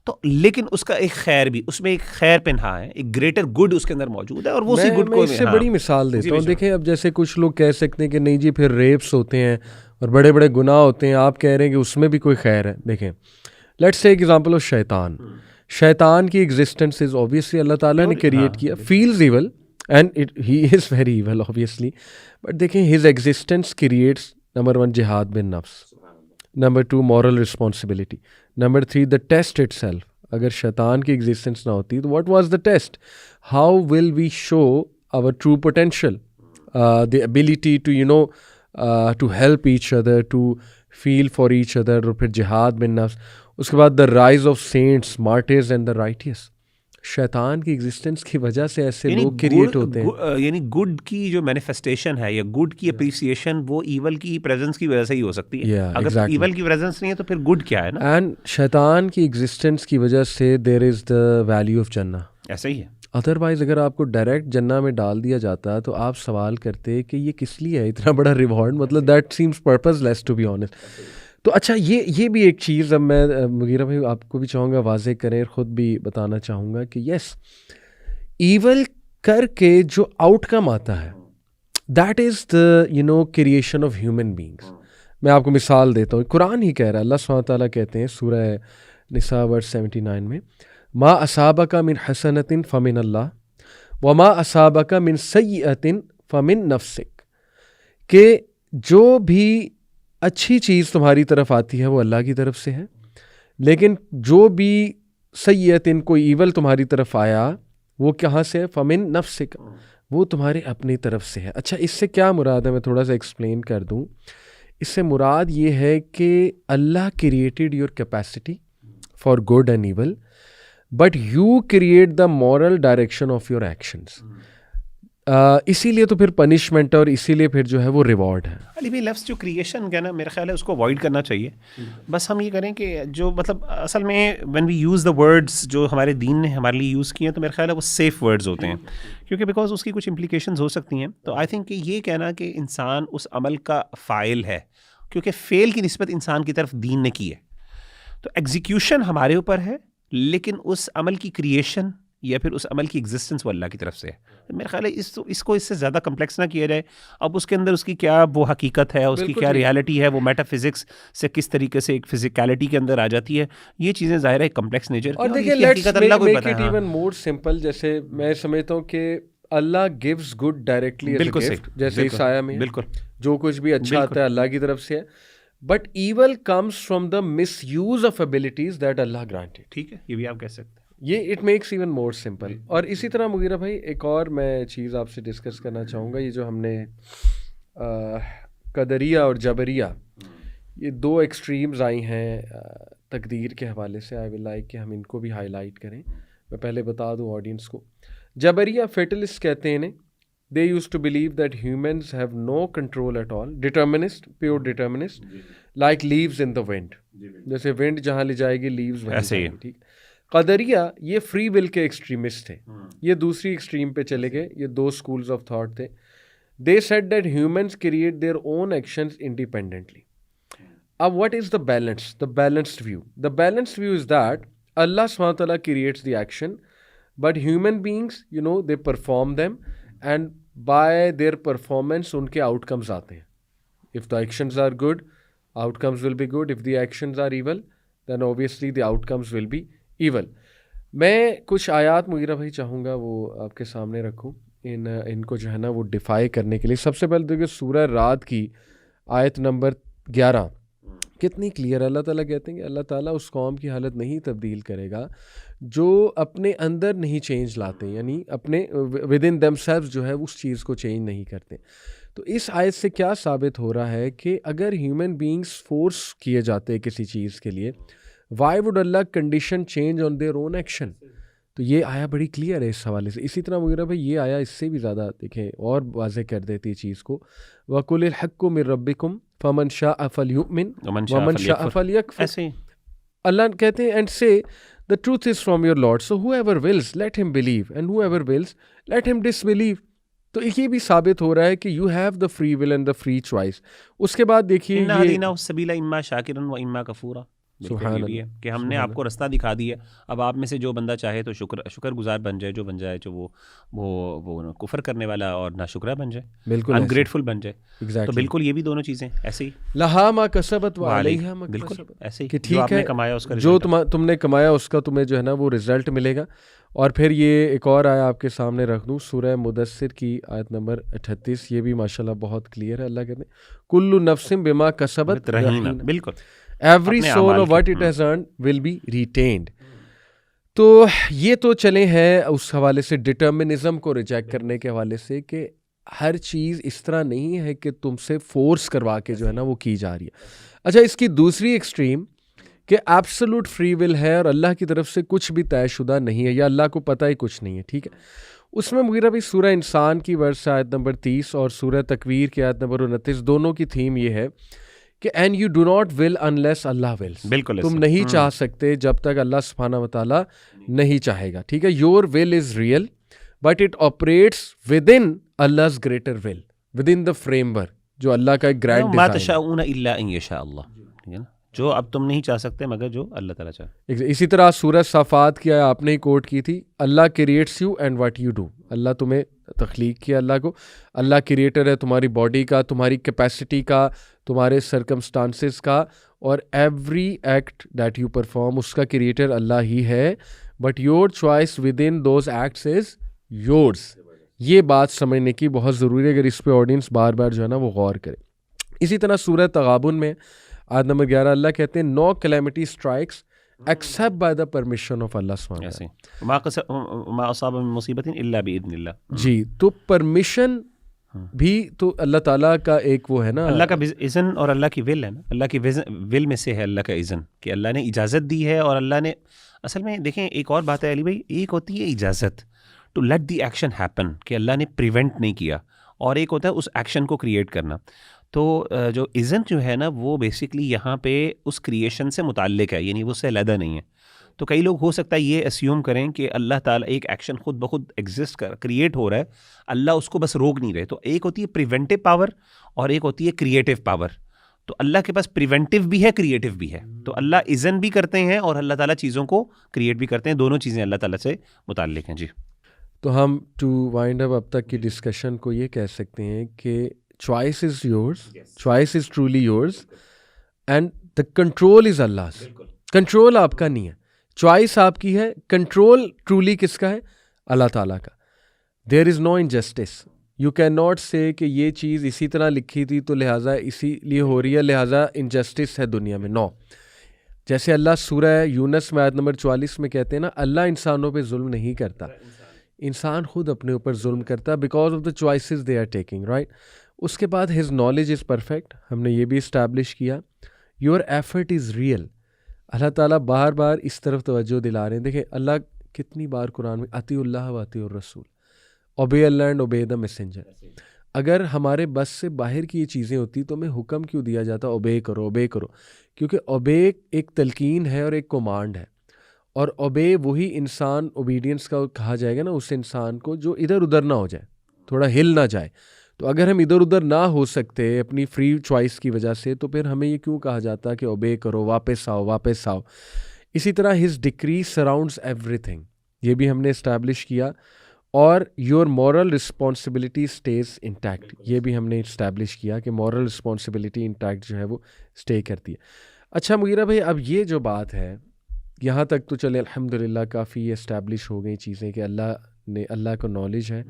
تو لیکن اس کا ایک خیر بھی, اس میں ایک خیر پنہا ہے, ایک گریٹر گڈ اس کے اندر موجود ہے, اور وہ اسی گڈ کو.
میں اس سے بڑی مثال دیتا ہوں. دیکھیں, اب جیسے کچھ لوگ کہہ سکتے ہیں کہ نہیں جی پھر ریپس ہوتے ہیں اور بڑے بڑے گناہ ہوتے ہیں, آپ کہہ رہے ہیں کہ اس میں بھی کوئی خیر ہے. دیکھیں, لیٹس ٹیک ایگزامپل آف شیطان. شیطان کی ایگزسٹنس از اوبیسلی اللہ تعالیٰ نے کریٹ کیا, feels evil and he is very evil obviously, but دیکھیں ہز ایگزسٹنس کریٹس نمبر 1 جہاد بن نفس, number 2 moral responsibility, number 3 the test itself. اگر شیطان کی ایگزسٹنس نہ ہوتی تو what was the test? How will we show our true potential, the ability to you know to help each other, to feel for each other, اور پھر جہاد بن نفس. اس کے بعد the rise of saints, martyrs and the righteous. شیطان کی existence کی وجہ سے ایسے لوگ کریٹ ہوتے ہیں.
یعنی گڈ کی جو مینیفیسٹیشن ہے یا گڈ کی اپریسیشن, وہ ایول کی پریزنس کی وجہ سے ہی ہو سکتی ہے. اگر ایول کی پریزنس نہیں ہے تو پھر گڈ کیا ہے نا.
اینڈ شیطان کی ایگزسٹنس کی وجہ سے دیر از دا ویلیو آف جنہ.
ایسا ہی ہے.
ادروائز اگر آپ کو ڈائریکٹ جنہ میں ڈال دیا جاتا تو آپ سوال کرتے کہ یہ کس لیے ہے اتنا بڑا ریوارڈ, مطلب that seems purposeless to be honest. تو اچھا, یہ بھی ایک چیز اب میں مغیرہ بھائی آپ کو بھی چاہوں گا واضح کریں, خود بھی بتانا چاہوں گا کہ یس, ایول کر کے جو آؤٹ کم آتا ہے that is the you know creation of human beings. میں آپ کو مثال دیتا ہوں, قرآن ہی کہہ رہا ہے, اللہ سبحانہ تعالیٰ کہتے ہیں سورہ نساء ورس 79 میں, ما اصابک من حسنۃ فمن اللہ وما اصابک من سیئۃ فمن نفسک. کہ جو بھی اچھی چیز تمہاری طرف آتی ہے وہ اللہ کی طرف سے ہے، لیکن جو بھی سیئت کوئی ایول تمہاری طرف آیا وہ کہاں سے ہے؟ فمن نفسک، وہ تمہارے اپنی طرف سے ہے۔ اچھا اس سے کیا مراد ہے؟ میں تھوڑا سا ایکسپلین کر دوں۔ اس سے مراد یہ ہے کہ Allah created your capacity for good and evil, but you create the moral direction of your actions. اسی لیے تو پھر پنشمنٹ اور اسی لیے پھر جو ہے وہ ریوارڈ ہے۔
علی بھائی لفظ جو کریشن کا نا میرا خیال ہے اس کو اوائڈ کرنا چاہیے۔ بس ہم یہ کریں کہ جو مطلب اصل میں when we use the words جو ہمارے دین نے ہمارے لیے یوز کیے ہیں تو میرا خیال ہے وہ سیف ورڈز ہوتے ہیں، کیونکہ بیکاز اس کی کچھ امپلیکیشنز ہو سکتی ہیں۔ تو آئی تھنک کہ یہ کہنا کہ انسان اس عمل کا فاعل ہے، کیونکہ فعل کی نسبت انسان کی طرف دین نے کی ہے، تو ایگزیکیوشن ہمارے اوپر ہے، لیکن اس عمل کی کریشن یا پھر اس عمل کی ایگزسٹنس وہ اللہ کی طرف سے ہے۔ میرا خیال ہے اس کو اس سے زیادہ کمپلیکس نہ کیا جائے۔ اب اس کے اندر اس کی کیا وہ حقیقت ہے، اس کی کیا ریالٹی ہے، وہ میٹا فزکس سے کس طریقے سے ایک فزیکلٹی کے اندر آ جاتی ہے، یہ چیزیں ظاہر ہے کمپلیکس نیچر کی،
اور دیکھیں let's make it even more simple. جیسے میں سمجھتا ہوں کہ اللہ gives good directly as a gift، جیسے عیسیٰ میں بالکل جو کچھ بھی اچھا آتا ہے اللہ کی طرف سے ہے، but evil comes from the misuse of abilities that Allah granted۔
ٹھیک ہے، یہ بھی آپ کہہ سکتے ہیں،
یہ it makes even more simple. اور اسی طرح مغیرہ بھائی ایک اور میں چیز آپ سے ڈسکس کرنا چاہوں گا، یہ جو ہم نے قدریہ اور جبریہ، یہ دو ایکسٹریمز آئی ہیں تقدیر کے حوالے سے، آئی ول لائک کہ ہم ان کو بھی ہائی لائٹ کریں۔ میں پہلے بتا دوں آڈینس کو، جبریہ فیٹلسٹ کہتے ہیں انہیں، they use to believe that humans have no control at all, determinist, pure determinist, like leaves in the wind, جیسے ونڈ جہاں لے جائے گی لیوز وہیں جائیں گی، ٹھیک۔ قدریہ یہ فری ول کے ایکسٹریمسٹ تھے، یہ دوسری ایکسٹریم پہ چلے گئے، یہ دو اسکولز آف تھاٹ تھے۔ They said that humans create their own actions independently. اب what is the balance, the balanced view? The balanced view is that Allah سبحانہ تعالیٰ creates the action, but human beings they perform them, and by their performance ان کے outcomes آتے ہیں۔ If the actions are good, outcomes will be good, if the actions are evil then obviously the outcomes will be equal. میں کچھ آیات مغیرہ بھائی چاہوں گا وہ آپ کے سامنے رکھوں ان کو جو ہے نا وہ ڈیفائی کرنے کے لیے۔ سب سے پہلے دیکھیے سورہ رعد کی آیت نمبر 11 کتنی کلیئر۔ اللہ تعالیٰ کہتے ہیں کہ اللہ تعالیٰ اس قوم کی حالت نہیں تبدیل کرے گا جو اپنے اندر نہیں چینج لاتے، یعنی اپنے ود ان دیم سیلفز جو ہے اس چیز کو چینج نہیں کرتے۔ تو اس آیت سے کیا ثابت ہو رہا ہے کہ اگر ہیومن بینگس فورس کیے جاتے کسی چیز کے لیے، why would Allah condition change on their own action? تو یہ آیا بڑی کلیئر ہے اس حوالے سے۔ اسی طرح مغیرہ بھائی یہ آیا اس سے بھی زیادہ دیکھیں اور واضح کر دیتی ہے چیز کو، وَقُلِ الْحَقُّ مِن رَبِّكُمْ فَمَنْ شَاءَ فَلْيُؤْمِنْ وَمَنْ شَاءَ فَلْيَكْفُرْ۔ اللہ کہتے ہیں اینڈ سے the truth is from your Lord, so whoever wills let him believe and whoever wills let him disbelieve۔ تو یہ بھی ثابت ہو رہا ہے کہ you have the free will and the free choice۔ اس کے بعد دیکھیے
اِنَّا هَدَيْنَاهُ السَّبِيلَ إِمَّا شَاكِرًا وَإِمَّا كَفُورًا،
سبحان
یہ بھی ہے کہ ہم نے آپ کو رستہ دکھا دی ہے، اب آپ میں سے جو بندہ چاہے تو شکر گزار بن جائے، جو بن جائے جو وہ کفر کرنے والا اور ناشکرہ بن جائے، بالکل انگریٹفل بن جائے۔ تو بالکل یہ بھی دونوں چیزیں ایسے ہی،
لہا ما کسبت وعلیہا ما
بالکل
اکتسبت،
ایسے ہی
کہ
جو آپ
ٹھیک
نے
ہے
کمایا اس کا
جو تم نے کمایا اس کا تمہیں جو ہے نا وہ رزلٹ ملے گا۔ اور پھر یہ ایک اور آیا آپ کے سامنے رکھ دوں، سورہ مدثر کی آیت نمبر 38، یہ بھی ماشاءاللہ بہت کلیئر ہے۔ اللہ کہتے ہیں کل نفس بما کسبت رہینہ،
بالکل
every soul of what it has earned will be retained. تو یہ تو چلے ہیں اس حوالے سے ڈٹرمنزم کو ریجیکٹ کرنے کے حوالے سے کہ ہر چیز اس طرح نہیں ہے کہ تم سے فورس کروا کے جو ہے نا وہ کی جا رہی ہے۔ اچھا اس کی دوسری ایکسٹریم کہ ایبسولوٹ فری ول ہے اور اللہ کی طرف سے کچھ بھی طے شدہ نہیں ہے یا اللہ کو پتہ ہی کچھ نہیں ہے، ٹھیک ہے۔ اس میں مغیرہ بھی سورہ انسان کی ورس آیت نمبر 30 اور سورہ تکویر کی آیت نمبر 29 دونوں کی تھیم یہ ہے کہ and you do not will unless Allah wills,
بالکل
تم نہیں چاہ سکتے جب تک اللہ سبحانہ و تعالیٰ نہیں چاہے گا، ٹھیک ہے۔ Your will is real but it operates with in اللہز greater will, with in the frame work جو اللہ کا ایک گرینڈ
ما
ڈیزائن۔
تشاؤون الا ان یشاء اللہ، ٹھیک ہے نا، جو اب تم نہیں چاہ سکتے مگر جو اللہ تعالیٰ چاہے۔
اسی طرح سورہ صافات کی آپ نے ہی کوٹ کی تھی، Allah creates you and what you do, Allah تمہیں تخلیق کیا، اللہ کو، اللہ کریٹر ہے تمہاری باڈی کا، تمہاری کیپیسٹی کا، تمہارے سرکمسٹانسز کا، اور every act that you perform اس کا کریٹر اللہ ہی ہے، but your choice within those acts is yours, یہ بات سمجھنے کی بہت ضروری ہے، اگر اس پہ آڈینس بار بار جو ہے نا وہ غور کرے. اسی طرح سورہ تغابن میں آیت نمبر 11 اللہ کہتے ہیں no calamity strikes except by the permission of Allah سبحانہ
ایسے ما اصاب من مصیبت الا باذن اللہ.
جی، تو پرمیشن بھی تو اللہ تعالیٰ کا ایک وہ ہے نا،
اللہ کا اذن اور اللہ کی ول ہے نا، اللہ کی ول میں سے ہے اللہ کا اذن کہ اللہ نے اجازت دی ہے. اور اللہ نے اصل میں دیکھیں ایک اور بات ہے علی بھائی، ایک ہوتی ہے اجازت to let the action happen کہ اللہ نے پریونٹ نہیں کیا، اور ایک ہوتا ہے اس ایکشن کو کریٹ کرنا. تو جو اذن جو ہے نا وہ بیسکلی یہاں پہ اس کریشن سے متعلق ہے، یعنی وہ اس سے علیحدہ نہیں ہے. تو کئی لوگ ہو سکتا ہے یہ اسیوم کریں کہ اللہ تعالیٰ ایک ایکشن خود بخود ایگزسٹ کریٹ ہو رہا ہے، اللہ اس کو بس روک نہیں رہے. تو ایک ہوتی ہے پریونٹیو پاور اور ایک ہوتی ہے کریٹیو پاور. تو اللہ کے پاس پریونٹیو بھی ہے، کریٹیو بھی ہے. تو اللہ اذن بھی کرتے ہیں اور اللہ تعالیٰ چیزوں کو کریٹ بھی کرتے ہیں، دونوں چیزیں اللہ تعالیٰ سے متعلق ہیں. جی،
تو ہم ٹو وائنڈ اپ اب تک کی ڈسکشن کو یہ کہہ سکتے ہیں کہ choice is yours, choice is truly yours and the control is Allah. Control آپ کا نہیں ہے، چوائس آپ کی ہے، کنٹرول ٹرولی کس کا ہے؟ اللہ تعالیٰ کا. دیر is know injustice. You can not سے کہ یہ چیز اسی طرح لکھی تھی تو لہٰذا اسی لیے ہو رہی ہے، لہٰذا انجسٹس ہے دنیا میں. نو. جیسے اللہ سورہ یونس میں آیت نمبر 44 میں کہتے ہیں نا، اللہ انسانوں پہ ظلم نہیں کرتا، انسان خود اپنے اوپر ظلم کرتا because of the choices they are taking, right. اس کے بعد ہز نالج از پرفیکٹ، ہم نے یہ بھی اسٹیبلش کیا. Your effort is real. Allah تعالیٰ بار بار اس طرف توجہ دلا رہے ہیں. دیکھیں اللہ کتنی بار قرآن میں اطیع اللہ و اطیع الرسول، obey Allah and obey the messenger. اگر ہمارے بس سے باہر کی یہ چیزیں ہوتی تو ہمیں حکم کیوں دیا جاتا اوبے کرو اوبے کرو؟ کیونکہ اوبے ایک تلقین ہے اور ایک کمانڈ ہے، اور اوبے وہی انسان اوبیڈینس کا کہا جائے گا نا اس انسان کو جو ادھر ادھر نہ ہو جائے، تھوڑا ہل نہ جائے. تو اگر ہم ادھر ادھر نہ ہو سکتے اپنی فری چوائس کی وجہ سے تو پھر ہمیں یہ کیوں کہا جاتا کہ اوبے کرو، واپس آؤ واپس آؤ. اسی طرح ہز ڈکری سراؤنڈز ایوری تھنگ، یہ بھی ہم نے اسٹیبلش کیا. اور your moral responsibility stays intact, یہ بھی ہم نے اسٹیبلش کیا کہ مورل رسپانسبلٹی انٹیکٹ جو ہے وہ اسٹے کرتی ہے. اچھا مغیرہ بھائی، اب یہ جو بات ہے یہاں تک تو چلے الحمدللہ کافی اسٹیبلش ہو گئی چیزیں کہ اللہ کو نالج ہے،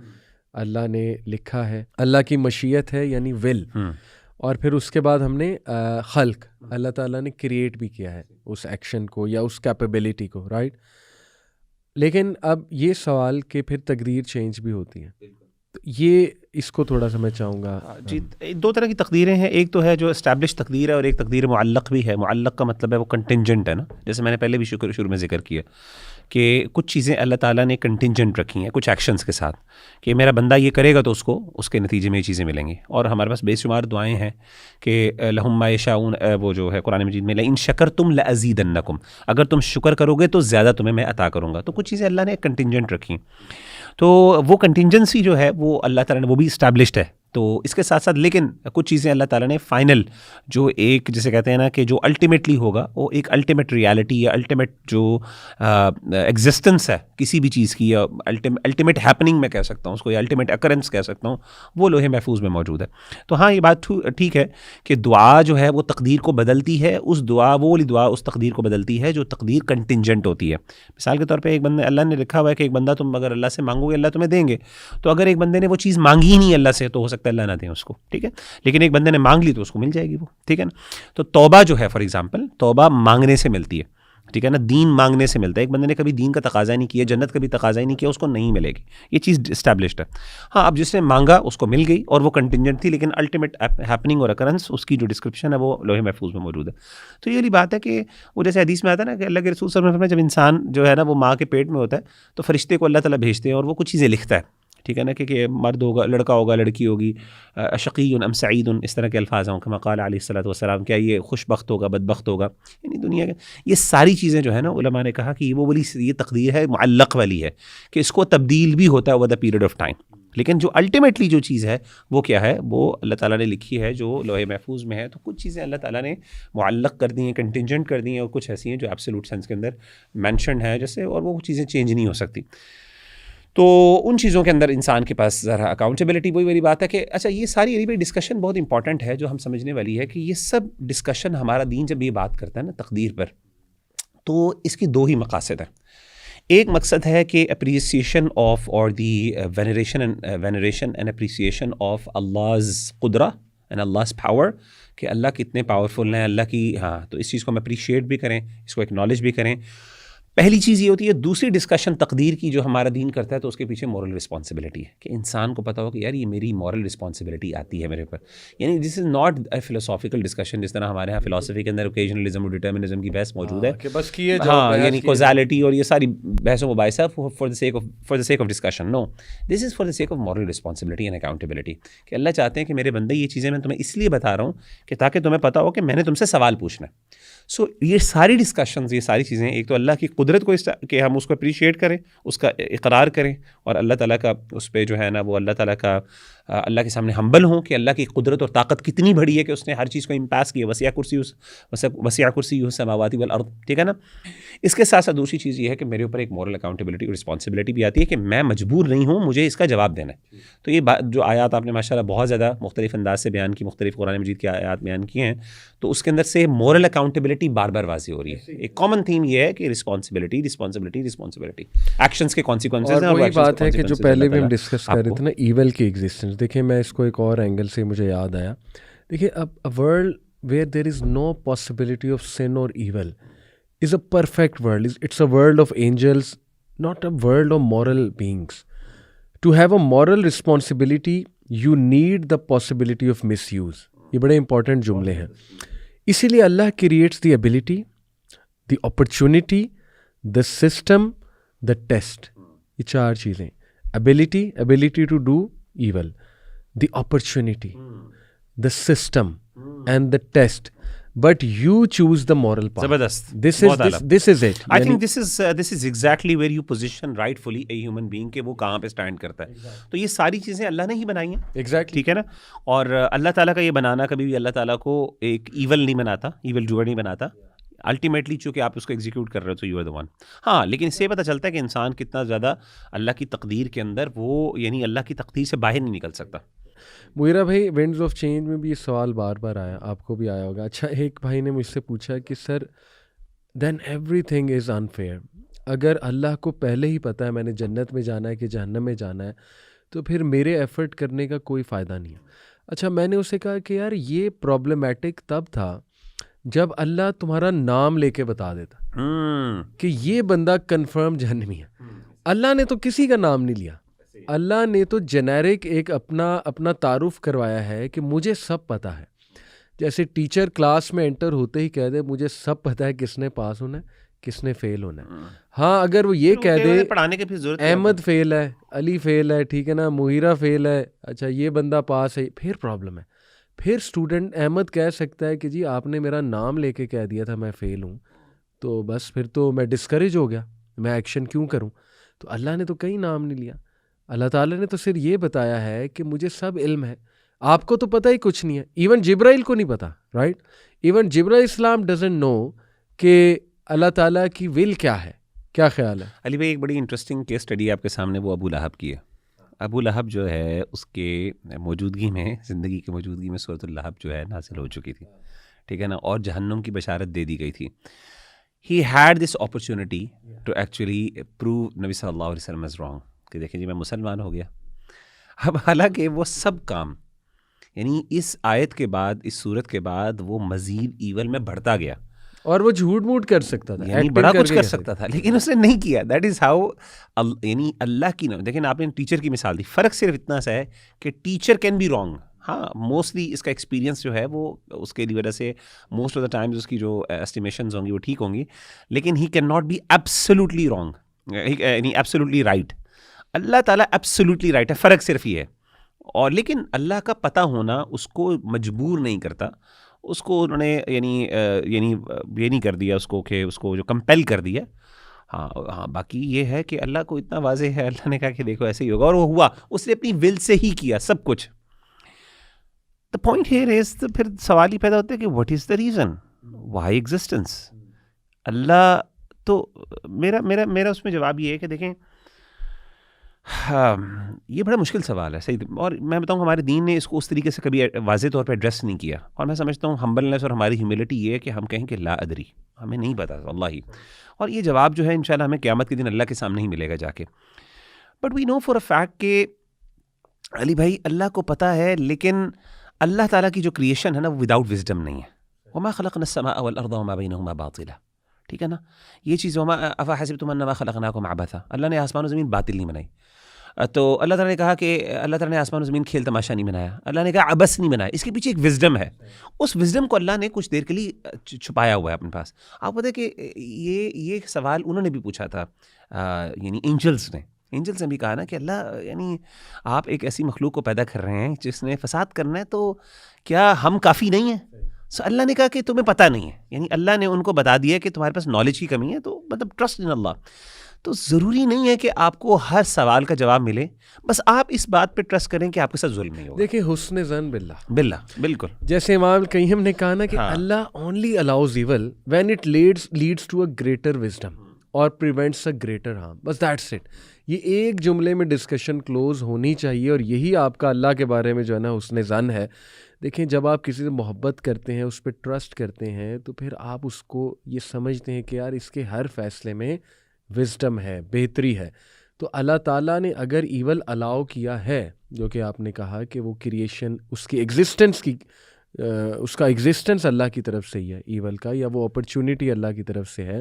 اللہ نے لکھا ہے، اللہ کی مشیت ہے یعنی ول، اور پھر اس کے بعد ہم نے خلق، اللہ تعالیٰ نے کریٹ بھی کیا ہے اس ایکشن کو یا اس کیپیبلٹی کو، رائٹ. لیکن اب یہ سوال کہ پھر تقدیر چینج بھی ہوتی ہے، تو یہ اس کو تھوڑا سا میں چاہوں گا.
جی، دو طرح کی تقدیریں ہیں. ایک تو ہے جو اسٹیبلش تقدیر ہے اور ایک تقدیر معلق بھی ہے. معلق کا مطلب ہے وہ کنٹینجنٹ ہے نا، جیسے میں نے پہلے بھی شروع میں ذکر کیا کہ کچھ چیزیں اللہ تعالیٰ نے کنٹینجنٹ رکھی ہیں کچھ ایکشنز کے ساتھ، کہ میرا بندہ یہ کرے گا تو اس کے نتیجے میں یہ چیزیں ملیں گی. اور ہمارے پاس بے شمار دعائیں ہیں کہ لہم ما یشاؤون، وہ جو ہے قرآن مجید میں لئن شکرتم لازیدنکم، اگر تم شکر کرو گے تو زیادہ تمہیں میں عطا کروں گا. تو کچھ چیزیں اللہ نے کنٹینجنٹ رکھی، تو وہ کنٹینجنسی جو ہے وہ اللہ تعالیٰ نے وہ بھی اسٹیبلشڈ ہے. تو اس کے ساتھ ساتھ لیکن کچھ چیزیں اللہ تعالیٰ نے فائنل جو ایک جسے کہتے ہیں نا کہ جو الٹیمیٹلی ہوگا وہ ایک الٹیمیٹ ریالٹی یا الٹیمیٹ جو ایگزسٹنس ہے کسی بھی چیز کی، یا الٹیمیٹ ہیپننگ میں کہہ سکتا ہوں اس کو، یا الٹیمیٹ اکرنس کہہ سکتا ہوں، وہ لوح محفوظ میں موجود ہے. تو ہاں یہ بات ٹھیک ہے کہ دعا جو ہے وہ تقدیر کو بدلتی ہے. اس دعا وہ والی دعا اس تقدیر کو بدلتی ہے جو تقدیر کنٹینجنٹ ہوتی ہے. مثال کے طور پہ ایک بندے اللہ نے لکھا ہوا ہے کہ ایک بندہ تم اگر اللہ سے مانگو گے اللہ تمہیں دیں گے. تو اگر ایک بندے نے وہ چیز مانگی ہی نہیں اللہ سے تو ہو سکتا ہے اللہ نہ دیں اس کو، ٹھیک ہے. لیکن ایک بندے نے مانگ لی تو اس کو مل جائے گی وہ، ٹھیک ہے نا. تو توبہ جو ہے فار ایگزامپل، توبہ مانگنے سے ملتی ہے، ٹھیک ہے نا. دین مانگنے سے ملتا ہے. ایک بندے نے کبھی دین کا تقاضا نہیں کیا، جنت کا بھی تقاضا نہیں کیا، اس کو نہیں ملے گی. یہ چیز اسٹیبلشڈ ہے. ہاں اب جس نے مانگا اس کو مل گئی اور وہ کنٹینجنٹ تھی، لیکن الٹیمیٹ ہیپننگ اور اکرنس اس کی جو ڈسکرپشن ہے وہ لوح محفوظ میں موجود ہے. تو یہ والی بات ہے کہ وہ جیسے حدیث میں آتا ہے نا کہ اللہ کے رسول صلی اللہ علیہ وسلم جب انسان جو ہے نا وہ ماں کے پیٹ میں ہوتا ہے تو فرشتے کو اللہ تعالیٰ بھیجتے ہیں اور وہ کچھ چیزیں لکھتا ہے، ٹھیک ہے نا، کہ مرد ہوگا، لڑکا ہوگا، لڑکی ہوگی، شقی ام سعید، اس طرح کے الفاظ ہیں کما قال علیہ الصلوۃ والسلام، کیا یہ خوش بخت ہوگا بدبخت ہوگا. یعنی دنیا کے یہ ساری چیزیں جو ہے نا علماء نے کہا کہ وہ یہ تقدیر ہے معلق والی ہے کہ اس کو تبدیل بھی ہوتا ہے over the period of time. لیکن جو الٹیمیٹلی جو چیز ہے وہ کیا ہے، وہ اللہ تعالیٰ نے لکھی ہے جو لوح محفوظ میں ہے. تو کچھ چیزیں اللہ تعالیٰ نے معلق کر دی ہیں، کنٹینجنٹ کر دی ہیں، اور کچھ ایسی ہیں جو ایبسولوٹ سینس کے اندر مینشنڈ ہے جیسے، اور وہ چیزیں چینج نہیں ہو سکتی. تو ان چیزوں کے اندر انسان کے پاس ذرا اکاؤنٹیبلٹی، وہی والی بات ہے کہ اچھا یہ ساری علی بھائی ڈسکشن بہت امپورٹنٹ ہے جو ہم سمجھنے والی ہے کہ یہ سب ڈسکشن ہمارا دین جب یہ بات کرتا ہے نا تقدیر پر، تو اس کی دو ہی مقاصد ہیں. ایک مقصد ہے کہ اپریسیشن آف اور the veneration and appreciation of Allah's قدرہ اینڈ اللہز پاور، کہ اللہ کتنے پاورفل ہیں، اللہ کی تو اس چیز کو ہم اپریشیٹ بھی کریں، اس کو ایکنالج بھی کریں. پہلی چیز یہ ہوتی ہے. دوسری ڈسکشن تقدیر کی جو ہمارا دین کرتا ہے تو اس کے پیچھے مورل رسپانسبلٹی ہے، کہ انسان کو پتہ ہو کہ یار یہ میری مورل رسپانسبلٹی آتی ہے میرے اوپر. یعنی دس is not a philosophical discussion جس طرح ہمارے یہاں فلاسفی کے اندر اوکیجنلزم اور ڈٹرمنزم کی بحث موجود ہے،
کہ بس کیے
یعنی کوزالٹی اور یہ ساری بحث و مباحثہ for the sake of discussion. No, this is for the sake of moral responsibility and accountability, کہ اللہ چاہتے ہیں کہ میرے بندے یہ چیزیں میں تمہیں اس لیے بتا رہا ہوں کہ تاکہ تمہیں پتہ ہو کہ میں نے تم سے سوال پوچھنا ہے. سو یہ ساری ڈسکشنز، یہ ساری چیزیں، ایک تو اللہ کی قدرت کو کہ ہم اس کو اپریشیٹ کریں، اس کا اقرار کریں، اور اللہ تعالیٰ کا اس پہ جو ہے نا وہ اللہ تعالیٰ کا اللہ کے سامنے ہمبل ہوں کہ اللہ کی قدرت اور طاقت کتنی بڑی ہے کہ اس نے ہر چیز کو امپاس کیا. وسیع کرسی السماوات والارض، ٹھیک ہے نا. اس کے ساتھ ساتھ دوسری چیز یہ ہے کہ میرے اوپر ایک مورل اکاؤنٹیبلٹی اور رسپانسبلٹی بھی آتی ہے کہ میں مجبور نہیں ہوں، مجھے اس کا جواب دینا ہے. تو یہ جو آیات آپ نے ماشاءاللہ بہت زیادہ مختلف انداز سے بیان کی، مختلف قرآن مجید کی آیات بیان کی ہیں، تو اس کے اندر سے مورل اکاؤنٹیبلٹی بار بار واضح ہو رہی ہے. ایک کامن تھیم یہ ہے کہ رسپانسبلٹی ایکشنز کے کانسیکوینسز ہیں.
اور وہی بات ہے کہ جو پہلے بھی ہم ڈسکس کر رہے تھے نا، ایول کی ایگزسٹنس. دیکھیں میں اس کو ایک اور اینگل سے مجھے یاد آیا. دیکھیں اب world where there is no possibility of sin اور evil is a perfect world. It's a world of angels, not a world of moral beings. To have a moral responsibility, you need the possibility of misuse. یہ بڑے important جملے ہیں. اسی لیے Allah creates the ability, the opportunity, the system, the test. یہ چار چیزیں: ability to do evil, the opportunity, the system and the test. But you choose the moral path.
زبردست.
This is it.
I think this is exactly where you position rightfully a human being کہ وہ کہاں پہ stand کرتا ہے. تو یہ ساری چیزیں اللہ نے ہی بنائی ہیں.
Exactly.
ٹھیک ہے نا. اور اللہ تعالیٰ کا یہ بنانا کبھی بھی اللہ تعالیٰ کو ایک ایول نہیں بناتا، ایول ڈوئر نہیں بناتا. الٹیمیٹلی چونکہ آپ اس کو ایگزیکیوٹ کر رہے ہو تو یو آر دا ون. ہاں، لیکن اس سے پتہ چلتا ہے کہ انسان کتنا زیادہ اللہ کی تقدیر کے اندر وہ یعنی اللہ کی تقدیر سے باہر نہیں نکل سکتا.
مغیرہ بھائی، ونڈز آف چینج میں بھی یہ سوال بار بار آیا، آپ کو بھی آیا ہوگا. اچھا، ایک بھائی نے مجھ سے پوچھا کہ sir then everything is unfair. اگر اللہ کو پہلے ہی پتہ ہے میں نے جنت میں جانا ہے کہ جہنم میں جانا ہے، تو پھر میرے ایفرٹ کرنے کا کوئی فائدہ نہیں ہے. اچھا، میں نے اسے کہا کہ یار یہ پرابلمیٹک تب تھا جب اللہ تمہارا نام لے کے بتا دیتا کہ یہ بندہ کنفرم جہنمی ہے. اللہ نے تو کسی کا نام نہیں لیا، اللہ نے تو جنیرک ایک اپنا تعارف کروایا ہے کہ مجھے سب پتہ ہے. جیسے ٹیچر کلاس میں انٹر ہوتے ہی کہہ دے مجھے سب پتہ ہے کس نے پاس ہونا ہے کس نے فیل ہونا ہے. ہاں، اگر وہ یہ کہہ دے
پڑھانے کی ضرورت
احمد فیل ہے، علی فیل ہے، ٹھیک ہے نا، مغیرہ فیل ہے، اچھا یہ بندہ پاس ہے، پھر پرابلم ہے. پھر اسٹوڈنٹ احمد کہہ سکتا ہے کہ جی آپ نے میرا نام لے کے کہہ دیا تھا میں فیل ہوں، تو بس پھر تو میں ڈسکریج ہو گیا، میں ایکشن کیوں کروں. تو اللہ نے تو کہیں نام نہیں لیا. اللہ تعالیٰ نے تو صرف یہ بتایا ہے کہ مجھے سب علم ہے، آپ کو تو پتہ ہی کچھ نہیں ہے. ایون جبرائیل کو نہیں پتہ، رائٹ؟ ایون جبرائیل اسلام ڈزنٹ نو کہ اللہ تعالیٰ کی ول کیا ہے. کیا خیال ہے
علی بھائی؟ ایک بڑی انٹرسٹنگ کیس اسٹڈی آپ کے سامنے وہ ابو لہب کی ہے. ابو لہب جو ہے اس کے موجودگی میں، زندگی کی موجودگی میں سورۃ اللہب جو ہے نازل ہو چکی تھی، ٹھیک ہے نا، اور جہنم کی بشارت دے دی گئی تھی. He had this opportunity to actually prove نبی صلی اللہ علیہ وسلم از رانگ، کہ دیکھیں جی میں مسلمان ہو گیا. اب حالانکہ وہ سب کام یعنی اس آیت کے بعد، اس صورت کے بعد وہ مزید ایول میں بڑھتا گیا،
اور وہ جھوٹ موٹ کر سکتا تھا،
یعنی بڑا کچھ کر سکتا تھا، لیکن اس نے نہیں کیا. دیٹ از ہاؤ یعنی اللہ کی دیکھیں آپ نے ٹیچر کی مثال دی. فرق صرف اتنا سا ہے کہ ٹیچر کین بی رانگ. ہاں، موسٹلی اس کا ایکسپیرینس جو ہے وہ اس کے وجہ سے موسٹ آف دا ٹائمز اس کی جو ایسٹیمیشنز ہوں گی وہ ٹھیک ہوں گی، لیکن he can not be absolutely wrong, یعنی ایبسلیوٹلی رائٹ. اللہ تعالیٰ ایبسلیوٹلی رائٹ ہے، فرق صرف یہ ہے. اور لیکن اللہ کا پتہ ہونا اس کو مجبور نہیں کرتا. اس کو انہوں نے یعنی یہ نہیں کر دیا اس کو کہ اس کو جو کمپیل کر دیا. ہاں باقی یہ ہے کہ اللہ کو اتنا واضح ہے، اللہ نے کہا کہ دیکھو ایسے ہی ہوگا، اور وہ ہوا. اس نے اپنی ول سے ہی کیا سب کچھ. دا پوائنٹ ہیئر از، پھر سوال ہی پیدا ہوتا ہے کہ what is the reason why existence. Allah تو میرا اس میں جواب یہ ہے کہ دیکھیں یہ بڑا مشکل سوال ہے صحیح، اور میں بتاؤں ہمارے دین نے اس کو اس طریقے سے کبھی واضح طور پہ ایڈریس نہیں کیا. اور میں سمجھتا ہوں ہمبلنس اور ہماری ہیوملٹی یہ ہے کہ ہم کہیں کہ لا ادری، ہمیں نہیں پتا واللہ ہی. اور یہ جواب جو ہے انشاءاللہ ہمیں قیامت کے دن اللہ کے سامنے ہی ملے گا جا کے. But we know for a fact کہ علی بھائی اللہ کو پتہ ہے، لیکن اللہ تعالیٰ کی جو کریشن ہے نا وہ وداؤٹ وزڈم نہیں ہے. وما خلقنا السماء والارض وما بینہما باطلا، ٹھیک ہے نا. یہ چیز وما افحسبتم انما خلقناکم عبثا، اللہ نے آسمان و زمین باطل نہیں بنائی. تو اللہ تعالیٰ نے کہا کہ اللہ تعالیٰ نے آسمان و زمین کھیل تماشا نہیں بنایا، اللہ نے کہا عبث نہیں بنایا. اس کے پیچھے ایک وزڈم ہے، اس وزڈم کو اللہ نے کچھ دیر کے لیے چھپایا ہوا ہے اپنے پاس. آپ پتہ ہے کہ یہ سوال انہوں نے بھی پوچھا تھا، یعنی اینجلس نے بھی کہا نا کہ اللہ یعنی آپ ایک ایسی مخلوق کو پیدا کر رہے ہیں جس نے فساد کرنا ہے، تو کیا ہم کافی نہیں ہیں؟ اللہ نے کہا کہ تمہیں پتہ نہیں ہے، یعنی اللہ نے ان کو بتا دیا کہ تمہارے پاس نالج کی کمی ہے، تو مطلب ٹرسٹ ان اللہ. تو ضروری نہیں ہے کہ آپ کو ہر سوال کا جواب ملے، بس آپ اس بات پہ ٹرسٹ کریں کہ آپ کے ساتھ ظلم نہیں ہوگا.
دیکھیں حسن ظن باللہ
بالکل
جیسے امام القیم نے کہا نا کہ Allah only allows evil when it leads to a greater wisdom اور پریونٹس اے گریٹر ہارم. بس دیٹس اٹ. یہ ایک جملے میں ڈسکشن کلوز ہونی چاہیے، اور یہی آپ کا اللہ کے بارے میں جو ہے نا حسن ظن ہے. دیکھیں جب آپ کسی سے محبت کرتے ہیں، اس پہ ٹرسٹ کرتے ہیں، تو پھر آپ اس کو یہ سمجھتے ہیں کہ یار اس کے ہر فیصلے میں وزڈم ہے، بہتری ہے. تو اللہ تعالیٰ نے اگر ایول الاؤ کیا ہے، جو کہ آپ نے کہا کہ وہ کریشن اس کی ایگزسٹنس کی اس کا ایگزسٹنس اللہ کی طرف سے ہی ہے ایول کا، یا وہ اپرچونٹی اللہ کی طرف سے ہے،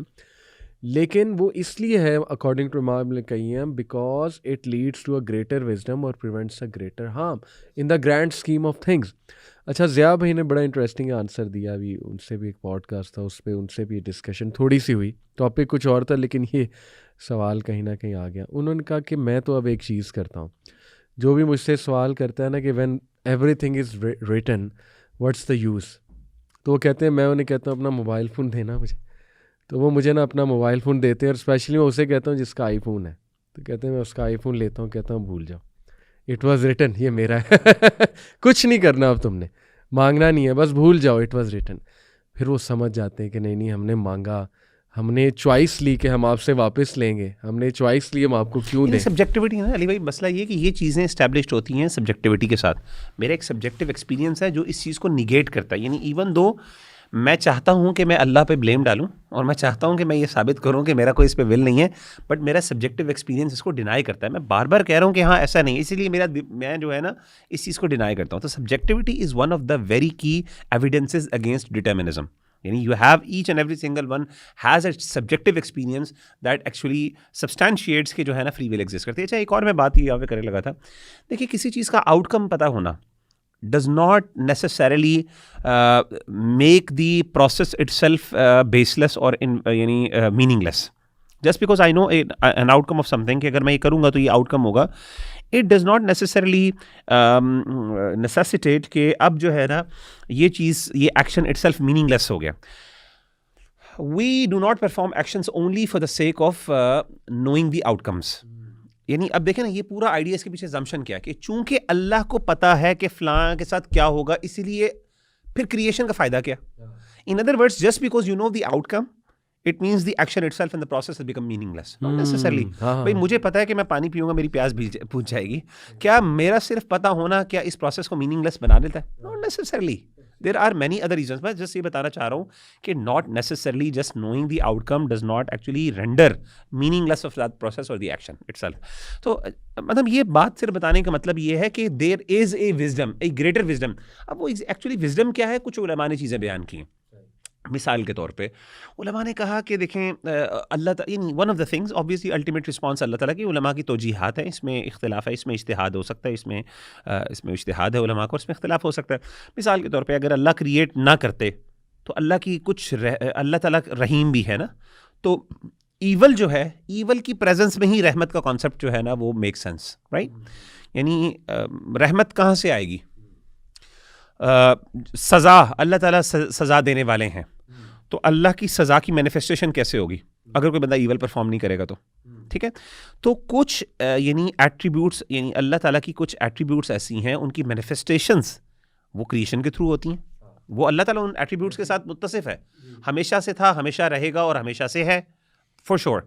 لیکن وہ اس لیے ہے according to Imam Ibn Qayyim because it leads to a greater wisdom اور prevents a greater harm in the grand scheme of things. اچھا ضیاء بھائی نے بڑا انٹرسٹنگ آنسر دیا، ابھی ان سے بھی ایک پوڈ کاسٹ تھا، اس پہ ان سے بھی ڈسکشن تھوڑی سی ہوئی، ٹاپک کچھ اور تھا لیکن یہ سوال کہیں نہ کہیں آ گیا. انہوں نے کہا کہ میں تو اب ایک چیز کرتا ہوں، جو بھی مجھ سے سوال کرتا ہے نا کہ when every thing is written what's the use, تو وہ کہتے ہیں، میں انہیں کہتا ہوں اپنا موبائل فون دینا مجھے، تو وہ مجھے نا اپنا موبائل فون دیتے ہیں، اور اسپیشلی میں اسے کہتا ہوں جس کا آئی فون ہے، تو کہتے ہیں میں اس کا آئی فون لیتا ہوں، کہتا ہوں بھول جاؤ، اٹ واز ریٹن، یہ میرا ہے کچھ نہیں کرنا، اب تم نے مانگنا نہیں ہے، بس بھول جاؤ، اٹ واز ریٹن. پھر وہ سمجھ جاتے ہیں کہ نہیں ہم نے مانگا، ہم نے چوائس لی کہ ہم آپ سے واپس لیں گے، ہم نے چوائس لی ہم آپ کو کیوں دیں.
سبجیکٹیوٹی ہے نا علی بھائی، مسئلہ یہ کہ یہ چیزیں اسٹیبلشڈ ہوتی ہیں سبجیکٹیوٹی کے ساتھ. میرا ایک سبجیکٹیو ایکسپیرینس ہے جو اس چیز کو نیگیٹ کرتا ہے، یعنی ایون دو میں چاہتا ہوں کہ میں اللہ پہ بلیم ڈالوں، اور میں چاہتا ہوں کہ میں یہ ثابت کروں کہ میرا کوئی اس پہ ول نہیں ہے، بٹ میرا سبجیکٹیو ایکسپیرینس اس کو ڈینائی کرتا ہے. میں بار بار کہہ رہا ہوں کہ ہاں ایسا نہیں، اسی لیے میں جو ہے نا اس چیز کو ڈینائی کرتا ہوں. تو subjectivity is one of the very key evidences against determinism. یعنی you have each and every single one has a subjective experience that actually substantiates کے جو ہے نا فری ول ایگزسٹ کرتی ہے. اچھا ایک اور میں بات یہاں پہ کرنے لگا تھا، دیکھیے کسی چیز کا آؤٹ کم پتہ ہونا does not necessarily make the process itself baseless or meaningless. Just because I know an outcome of something کہ اگر میں یہ کروں گا تو یہ آؤٹ کم ہوگا، it does not necessarily necessitate کہ اب جو ہے نا یہ چیز، یہ ایکشن itself meaningless ہو گیا. We do not perform actions only for the sake of knowing the outcomes. یعنی اب دیکھیں نا یہ پورا آئیڈیا اس کے پیچھے زمشن کیا کہ چونکہ اللہ کو پتہ ہے کہ فلاں کے ساتھ کیا ہوگا، اسی لیے پھر کریشن کا فائدہ کیا. In other words just because you know the outcome it means the action itself in the process has become meaningless. Not necessarily بھائی مجھے پتہ ہے کہ میں پانی پیوں گا میری پیاس بجھ جائے گی، کیا میرا صرف پتہ ہونا کیا اس پروسیس کو میننگلیس بنا دیتا ہے؟ Not necessarily. There are many other reasons. میں جسٹ یہ بتانا چاہ رہا ہوں کہ not necessarily just knowing the outcome does not actually render meaningless of that process اور دی ایکشن اٹ سیلف. تو مطلب یہ بات صرف بتانے کا مطلب یہ ہے کہ دیر is a wisdom, a greater wisdom. اب وہ ایکچولی وزڈم کیا ہے؟ کچھ علماء نے چیزیں بیان کی ہیں. مثال کے طور پہ علماء نے کہا کہ دیکھیں اللہ تعالیٰ یعنی one of the things obviously ultimate response Allah تعالیٰ کی علماء کی توجیحات ہیں، اس میں اختلاف ہے، اس میں اجتہاد ہو سکتا ہے، اس میں اجتہاد ہے علماء کو، اس میں اختلاف ہو سکتا ہے. مثال کے طور پہ اگر اللہ کریٹ نہ کرتے تو اللہ کی کچھ اللہ تعالیٰ رحیم بھی ہے نا، تو ایول جو ہے، ایول کی پریزنس میں ہی رحمت کا کانسیپٹ جو ہے نا وہ میک سینس، رائٹ. یعنی رحمت کہاں سے آئے گی؟ سزا، اللہ تعالیٰ سزا دینے والے ہیں، تو اللہ کی سزا کی مینیفیسٹیشن کیسے ہوگی اگر کوئی بندہ ایول پرفارم نہیں کرے گا تو؟ ٹھیک ہے. تو کچھ یعنی ایٹریبیوٹس، یعنی اللہ تعالیٰ کی کچھ ایٹریبیوٹس ایسی ہیں ان کی مینیفیسٹیشنس وہ کریشن کے تھرو ہوتی ہیں. وہ اللہ تعالیٰ ان ایٹریبیوٹس کے ساتھ متصف ہے، ہمیشہ سے تھا، ہمیشہ رہے گا اور ہمیشہ سے ہے فور شور.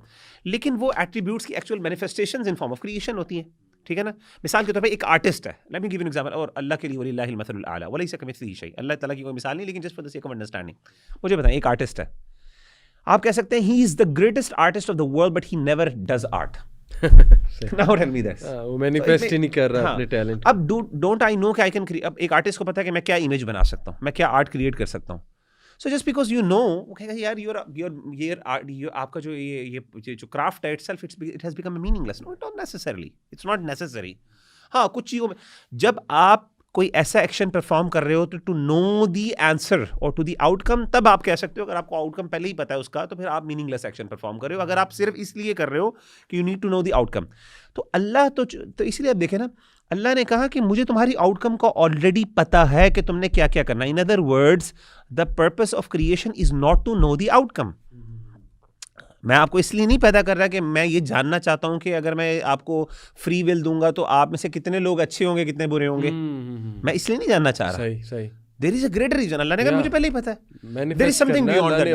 لیکن وہ ایٹریبیوٹس کی actual manifestations in form of creation ہوتی ہیں. ٹھیک ہے نا. مثال کے طور پہ ایک آرٹسٹ ہے، let me give an example, اور اللہ کے لیے وللہ المثل الاعلیٰ ولیس کمثلہ شیء، اللہ تعالیٰ کی کوئی مثال نہیں لیکن just for the sake of understanding. مجھے بتائیں ایک آرٹسٹ ہے، آپ کہہ سکتے ہیں he is the greatest artist of the world but he never does art. Now tell me this.
وہ مینیفیسٹ ہی نہیں کر رہا اپنے ٹیلنٹ.
اب ڈونٹ آئی نو کہ آئی کین اب ایک آرٹسٹ کو پتا ہے کہ میں کیا امیج بنا سکتا ہوں, میں کیا آرٹ کریٹ کر سکتا ہوں. So just because you know, وہ کہے گا یار یہ آپ کا جو یہ جو کرافٹ ہے it has become a meaningless. No not necessarily, it's not necessary. ہاں کچھ چیزوں میں جب آپ کوئی ایسا ایکشن پرفارم کر رہے ہو تو ٹو نو دی آنسر اور ٹو دی آؤٹ کم, تب آپ کہہ سکتے ہو. اگر آپ کو آؤٹ کم پہلے ہی پتا ہے اس کا تو پھر آپ میننگ لیس ایکشن پرفارم کر رہے ہو. اگر آپ صرف اس لیے کر رہے ہو کہ you need to know the outcome, تو اللہ تو اس لیے آپ دیکھیں نا, اللہ نے کہا کہ مجھے تمہاری آؤٹ کم کو آلریڈی پتا ہے کہ تم نے کیا کیا کرنا ہے. In other words the purpose of creation is not to know the outcome. میں آپ کو اس لیے نہیں پیدا کر رہا کہ میں یہ جاننا چاہتا ہوں کہ اگر میں آپ کو فری ول دوں گا تو آپ میں سے کتنے لوگ اچھے ہوں گے کتنے برے ہوں گے. میں اس لیے نہیں جاننا چاہ رہا.
صحیح.
There is a greater reason. اللہ نے کہا مجھے پہلے ہی پتا ہے. There is something beyond that.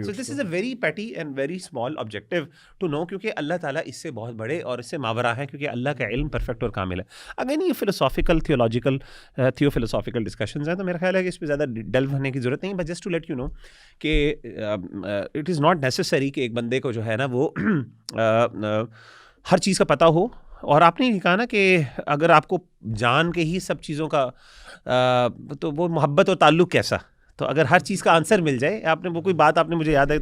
So this is a very petty and very small objective to know, کیونکہ اللہ تعالیٰ اس سے بہت بڑے اور اس سے ماورا ہے, کیونکہ اللہ کا علم پرفیکٹ اور کامل ہے. اگر یہ فلسافیکل تھیوفلسافیکل ڈسکشنز ہیں تو میرا خیال ہے کہ اس پہ زیادہ ڈیلو ہونے کی ضرورت نہیں. But just to let you know کہ اٹ از ناٹ نیسسری کہ ایک بندے کو جو ہے نا وہ ہر چیز کا پتہ ہو. اور آپ نے یہ کہا نا کہ اگر آپ کو جان کے ہی سب چیزوں کا تو وہ محبت اور تعلق کیسا. تو اگر ہر چیز کا آنسر مل جائے, آپ نے وہ کوئی بات آپ نے مجھے یاد ہے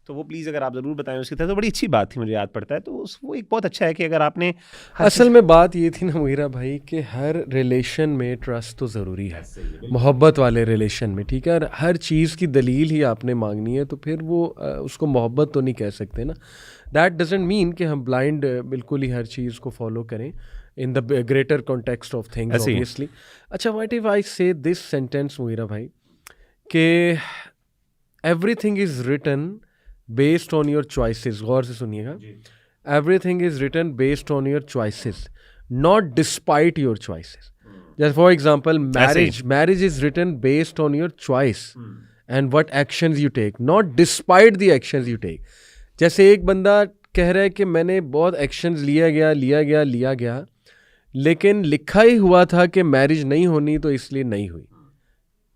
تو وہ پلیز اگر آپ ضرور بتائیں اس کی طرح, تو بڑی اچھی بات تھی, مجھے یاد پڑتا ہے. تو وہ ایک بہت اچھا ہے کہ اگر آپ نے
اصل میں بات یہ تھی نا مغیرہ بھائی کہ ہر ریلیشن میں ٹرسٹ تو ضروری ہے, محبت والے ریلیشن میں, ٹھیک ہے. ہر چیز کی دلیل ہی آپ نے مانگنی ہے تو پھر وہ اس کو محبت تو نہیں کہہ سکتے نا. دیٹ ڈزنٹ مین کہ ہم بلائنڈ بالکل ہی ہر چیز کو فالو کریں in the greater context of things obviously. اچھا what if I say this sentence مغیرہ بھائی کہ everything is written based on your choices. غور سے سنیے گا, everything is written based on your choices, not despite your choices. Just for example, marriage is written based on your choice and what actions you take, not despite the actions you take. جیسے ایک بندہ کہہ رہا ہے کہ میں نے بہت ایکشنز لیا گیا لیکن لکھا ہی ہوا تھا کہ میرج نہیں ہونی تو اس لیے نہیں ہوئی.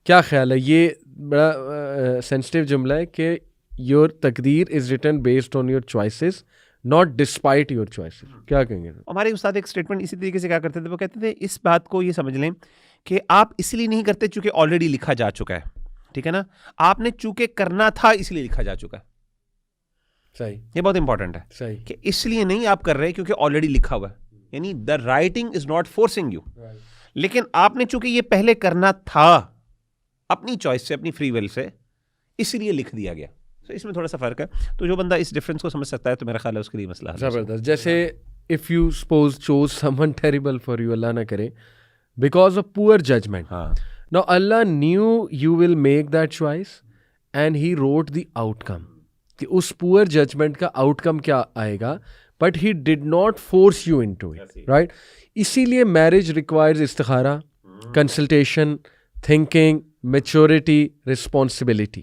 کیا خیال ہے؟ یہ بڑا سینسٹیو جملہ ہے کہ یور تقدیر is written based on your choices not despite your choices. کیا کہیں گے؟
ہمارے استاد ایک اسٹیٹمنٹ اسی طریقے سے کیا کرتے تھے, وہ کہتے تھے اس بات کو یہ سمجھ لیں کہ آپ اس لیے نہیں کرتے چونکہ آلریڈی لکھا جا چکا ہے, ٹھیک ہے نا. آپ نے چونکہ کرنا تھا اس لیے لکھا جا چکا ہے.
صحیح,
یہ بہت امپورٹنٹ ہے.
صحیح,
کہ اس لیے نہیں آپ کر رہے کیونکہ آلریڈی لکھا ہوا ہے, یعنی the writing is not forcing you, لیکن آپ نے چونکہ یہ پہلے کرنا تھا اپنی چوائس سے, اپنی فری ول سے, اس لیے لکھ دیا گیا. تو اس میں تھوڑا سا فرق ہے. تو جو بندہ اس ڈفرینس کو سمجھ سکتا ہے تو میرا خیال ہے اس کے لیے مسئلہ
زبردست. جیسے if you suppose choose someone terrible for you, Allah نہ کرے, because of poor judgement. Now Allah knew you will make that choice and he wrote the outcome, کہ اس پور ججمنٹ کا آؤٹ کم کیا آئے گا, but he did not force you into it, right. اسی لیے marriage requires استخارہ, consultation, thinking, maturity, responsibility.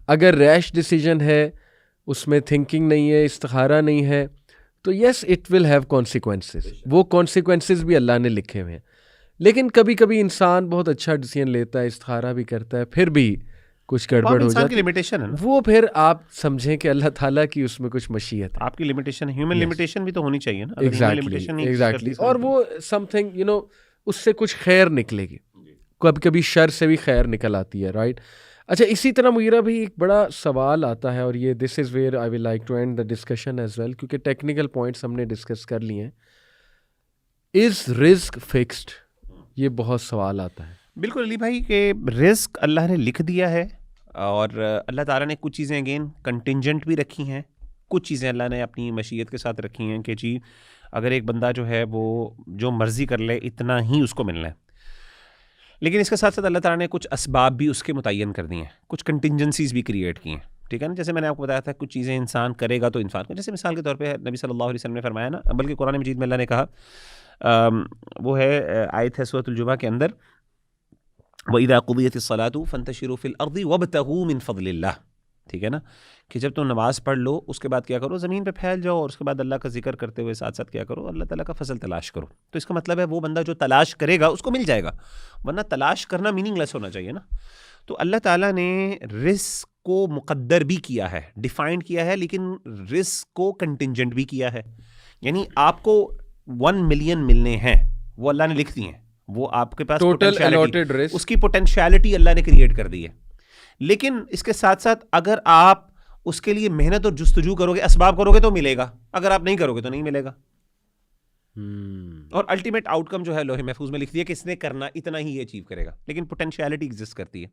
اگر ریش ڈیسیجن ہے, اس میں تھنکنگ نہیں ہے, استخارہ نہیں ہے, تو yes it will have consequences. وہ کانسیکوینسز بھی اللہ نے لکھے ہوئے ہیں. لیکن کبھی کبھی انسان بہت اچھا ڈیسیجن لیتا ہے, استخارہ بھی کرتا ہے, پھر بھی کچھ گڑبڑ ہو جاتی ہے, وہ پھر آپ سمجھیں کہ اللہ تعالیٰ کی اس میں کچھ مشیت ہے.
آپ کی لمیٹیشن, ہیومن لمیٹیشن بھی تو ہونی چاہیے نا.
ایگزیکٹلی. اور وہ سم تھنگ یو نو اس سے کچھ خیر نکلے گی, کبھی کبھی شر سے بھی خیر نکل آتی ہے, رائٹ. اچھا, اسی طرح مغیرہ بھی ایک بڑا سوال آتا ہے, اور یہ this is where I will like to end the discussion as well, کیونکہ ٹیکنیکل پوائنٹس ہم نے ڈسکس کر لیے ہیں. از رزق فکسڈ؟ یہ بہت سوال آتا ہے.
بالکل علی بھائی, کہ رزق اللہ نے لکھ دیا ہے, اور اللہ تعالیٰ نے کچھ چیزیں اگین کنٹینجنٹ بھی رکھی ہیں, کچھ چیزیں اللہ نے اپنی مشیت کے ساتھ رکھی ہیں کہ جی اگر ایک بندہ جو ہے وہ جو مرضی کر لے اتنا ہی اس کو ملنا ہے. لیکن اس کے ساتھ ساتھ اللہ تعالیٰ نے کچھ اسباب بھی اس کے متعین کر دی ہیں, کچھ کنٹینجنسیز بھی کریٹ کی ہیں, ٹھیک ہے نا. جیسے میں نے آپ کو بتایا تھا کچھ چیزیں انسان کرے گا تو انسان کو, جیسے مثال کے طور پہ نبی صلی اللہ علیہ وسلم نے فرمایا نا, بلکہ قرآن مجید میں اللہ نے کہا, وہ ہے آیت ہے سورۃ الجمعہ کے اندر, وَإِذَا قُضِيَتِ الصَّلَاةُ فَانتَشِرُوا فِي الْأَرْضِ وَابْتَغُوا مِن فَضْلِ اللَّهِ, ٹھیک ہے نا. کہ جب تم نماز پڑھ لو اس کے بعد کیا کرو, زمین پہ پھیل جاؤ, اور اس کے بعد اللہ کا ذکر کرتے ہوئے ساتھ ساتھ کیا کرو, اللہ تعالیٰ کا فضل تلاش کرو. تو اس کا مطلب ہے وہ بندہ جو تلاش کرے گا اس کو مل جائے گا, ورنہ تلاش کرنا میننگ لیس ہونا چاہیے نا. تو اللہ تعالیٰ نے رزق کو مقدر بھی کیا ہے, ڈیفائنڈ کیا ہے, لیکن رزق کو کنٹینجنٹ بھی کیا ہے. یعنی آپ کو 1 ملین ملنے ہیں, وہ اللہ نے لکھ دی ہیں, وہ آپ کے پاس
ٹوٹل الاٹڈ رزق,
اس کی پوٹینشیلٹی اللہ نے کریٹ کر دی ہے. لیکن اس کے ساتھ ساتھ اگر آپ اس کے لیے محنت اور جستجو کرو گے, اسباب کرو گے تو ملے گا, اگر آپ نہیں کرو گے تو نہیں ملے گا. اور الٹیمیٹ آؤٹ کم جو ہے لوح محفوظ میں لکھ دیا کہ اس نے کرنا اتنا ہی یہ اچیو کرے گا, لیکن پوٹینشیلٹی ایگزسٹ کرتی ہے.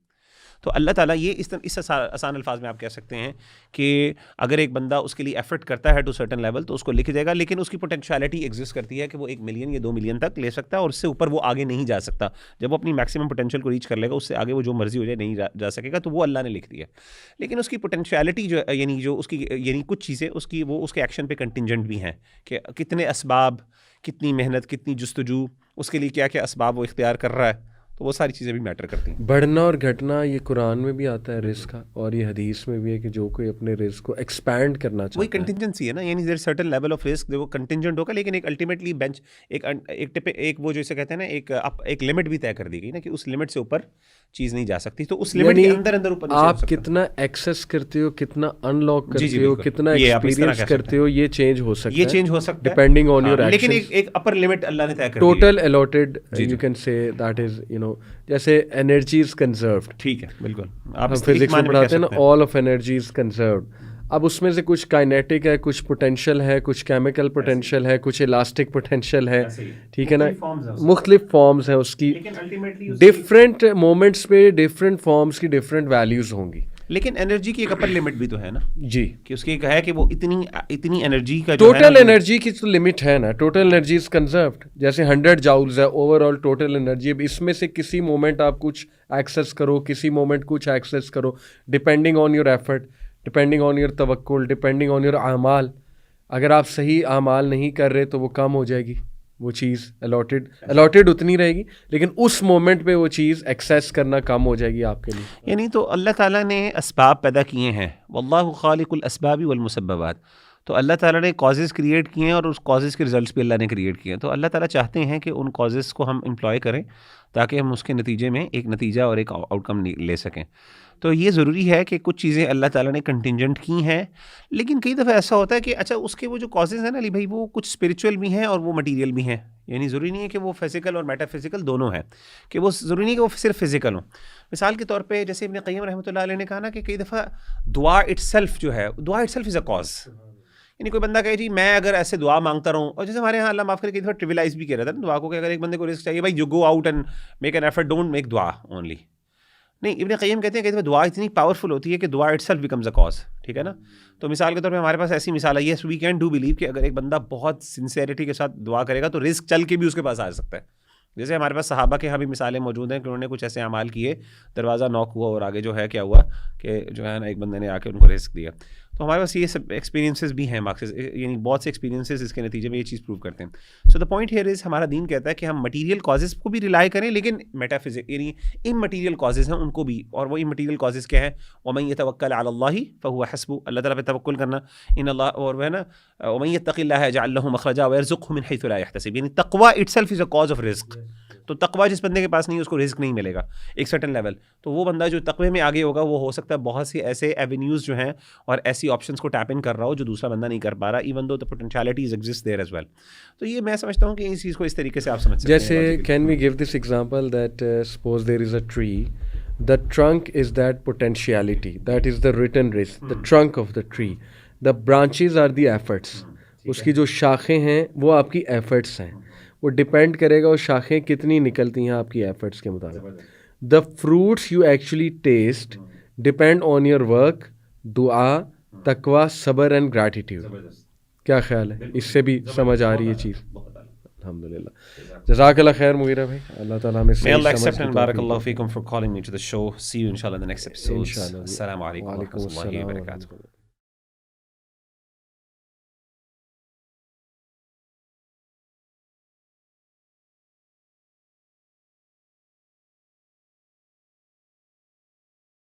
تو اللہ تعالیٰ یہ اس آسان الفاظ میں آپ کہہ سکتے ہیں کہ اگر ایک بندہ اس کے لیے ایفرٹ کرتا ہے ٹو سرٹن لیول تو اس کو لکھ دے گا, لیکن اس کی پوٹینشیلٹی ایگزسٹ کرتی ہے کہ وہ 1 ملین یا 2 ملین تک لے سکتا ہے, اور اس سے اوپر وہ آگے نہیں جا سکتا. جب وہ اپنی میکسیمم پوٹینشیل کو ریچ کر لے گا, اس سے آگے وہ جو مرضی ہو جائے نہیں جا سکے گا, تو وہ اللہ نے لکھ دیا. لیکن اس کی پوٹینشیلٹی جو اس کی کچھ چیزیں اس کی وہ اس کے ایکشن پہ کنٹینجنٹ بھی ہیں, کہ کتنے اسباب, کتنی محنت, کتنی جستجو, اس کے لیے کیا کیا اسباب وہ اختیار کر رہا ہے, تو وہ ساری چیزیں بھی میٹر کرتی ہیں.
بڑھنا اور گھٹنا یہ قرآن میں بھی آتا ہے رزق کا, اور یہ حدیث میں بھی ہے کہ جو کوئی اپنے رزق کو ایکسپینڈ کرنا چاہتا ہے,
وہی کنٹینجنسی ہے نا, یعنی there certain level of risk وہ کنٹینجنٹ ہوگا, لیکن ایک الٹیمیٹلی بینچ ایک وہ جو اسے کہتے ہیں نا ایک لمٹ بھی طے کر دی گئی نا, کہ اس لمٹ سے اوپر چیز نہیں جا سکتی, تو اس لمٹ کے اندر اوپر
آپ کتنا ایکسیس کرتے ہو, کتنا ان لاک کرتے ہو, کتنا ایکسپیرینس کرتے ہو, یہ چینج ہو سکتا ہے ڈیپینڈنگ آن یور ایکشن.
لیکن ایک اپر لمٹ اللہ نے طے کر دی,
total allotted you can say that is جیسے انرجی از کنزروڈ.
ٹھیک ہے, بالکل
آپ فزکس میں پڑھاتے ہیں نا, آل آف انرجی از کنزروڈ. اب اس میں سے کچھ کائنیٹک ہے, کچھ پوٹینشیل ہے, کچھ کیمیکل پوٹینشیل ہے, کچھ الاسٹک پوٹینشیل ہے, ٹھیک ہے نا, مختلف فارمز ہیں اس کی, ڈفرینٹ مومنٹس پہ ڈفرینٹ فارمز کی ڈفرینٹ ویلیوز ہوں گی.
لیکن انرجی کی ایک اپر لمٹ بھی تو ہے نا
جی,
کہ اس کی ایک ہے کہ وہ اتنی انرجی کا
ٹوٹل انرجی کی تو لمٹ ہے نا, ٹوٹل انرجی از کنزروڈ. جیسے 100 جاؤلز ہے اوور آل ٹوٹل انرجی, اب اس میں سے کسی مومنٹ آپ کچھ ایکسیس کرو, کسی مومنٹ کچھ ایکسیس کرو, depending on your effort, depending on your توکل, ڈپینڈنگ آن یور اعمال. اگر آپ صحیح اعمال نہیں کر رہے تو وہ کم ہو جائے گی, وہ چیز الاٹڈ اتنی رہے گی, لیکن اس مومنٹ پہ وہ چیز ایکسیس کرنا کم ہو جائے گی آپ کے لیے.
یعنی تو اللہ تعالیٰ نے اسباب پیدا کیے ہیں, واللہ خالق الاسباب والمسببات, تو اللہ تعالیٰ نے کازز کریٹ کیے ہیں اور اس کازز کے ریزلٹس بھی اللہ نے کریٹ کیے ہیں. تو اللہ تعالیٰ چاہتے ہیں کہ ان کازز کو ہم امپلوائے کریں تاکہ ہم اس کے نتیجے میں ایک نتیجہ اور ایک آؤٹ کم لے سکیں. تو یہ ضروری ہے کہ کچھ چیزیں اللہ تعالیٰ نے کنٹینجنٹ کی ہیں, لیکن کئی دفعہ ایسا ہوتا ہے کہ اچھا اس کے وہ جو کازز ہیں نا علی بھائی, وہ کچھ اسپریچول بھی ہیں اور وہ مٹیریل بھی ہیں. یعنی ضروری نہیں ہے کہ وہ فزیکل اور میٹا فزیکل دونوں ہیں, کہ وہ ضروری نہیں کہ وہ صرف فزیکل ہوں. مثال کے طور پہ جیسے ابن قیم رحمۃ اللہ علیہ نے کہا نا کہ کئی دفعہ دعا اٹ سیلف جو ہے, دعا it self is a cause. یعنی کوئی بندہ کہے جی میں اگر ایسے دعا مانگتا رہوں, اور جیسے ہمارے یہاں اللہ معاف کرے کئی دفعہ ٹریولائز بھی کیا رہتا ہے نا دعا کو, کہ اگر ایک بندے کو رزق چاہیے, بھائی you go out and make an effort, don't make دعا اونلی. نہیں, ابن قیم کہتے ہیں کہ دعا اتنی پاورفل ہوتی ہے کہ دعا it self becomes a cause. ٹھیک ہے نا, تو مثال کے طور پہ ہمارے پاس ایسی مثال ہے, یس وی کین ڈو بلیو کہ اگر ایک بندہ بہت سنسیئرٹی کے ساتھ دعا کرے گا تو رزق چل کے بھی اس کے پاس آ سکتا ہے. جیسے ہمارے پاس صحابہ کے یہاں بھی مثالیں موجود ہیں کہ انہوں نے کچھ ایسے اعمال کیے, دروازہ نوک ہوا اور آگے جو ہے کیا ہوا کہ جو ہے نا ایک بندے نے آ کے ان کو رزق دیا. تو ہمارے پاس یہ سب ایکسپیرینسز بھی ہیں, مارکس یعنی بہت سے ایکسپیرینسز اس کے نتیجے میں یہ چیز پروو کرتے ہیں. سو دا پوائنٹ ہیئر از, ہمارا دین کہتا ہے کہ ہم مٹیریل کازز کو بھی ریلائی کریں, لیکن میٹا فزک یعنی امٹیریل کازز ہیں ان کو بھی. اور وہ امٹیریل کازز کیا ہیں, ومن یتوکل علی اللہ فہو حسبہ, اللہ تعالیٰ پہ توکل کرنا, ان اللہ, اور وہ ہے نا ومن یتق اللہ یجعل لہ مخرجا ویرزقہ من حیث لا یحتسب, یعنی تقوی it self is a cause of رزق. تو تقوی جس بندے کے پاس نہیں اس کو رزق نہیں ملے گا ایک سرٹن لیول. تو وہ بندہ جو تقوی میں آگے ہوگا وہ ہو سکتا ہے بہت سی ایسے ایونیوز جو ہیں اور ایسی آپشنس کو ٹیپ ان کر رہا ہو جو دوسرا بندہ نہیں کر پا رہا, even though the potentialities exist there as well. تو یہ میں سمجھتا ہوں کہ اس چیز کو اس طریقے سے آپ سمجھ سکتے ہیں.
جیسے can we give this example that suppose there is a tree, the trunk is that potentiality, that is the written risk, the trunk of the tree. The branches are the efforts. اس کی جو شاخیں ہیں وہ آپ کی efforts ہیں, وہ depend کرے گا وہ شاخیں کتنی نکلتی ہیں آپ کی ایفرٹس کے مطابق. The fruits you actually taste depend on your work, دعا, تقوی, صبر and gratitude. کیا خیال ہے, اس سے بھی سمجھ آ رہی ہے چیز؟ الحمدللہ. جزاک اللہ خیر مغیرہ بھائی, اللہ تعالیٰ ہمیں
May Allah accept and barakallahu feekum for calling me to the show. See you inshallah in the next episode. Assalamu alaikum wa rahmatullahi wa barakatuh.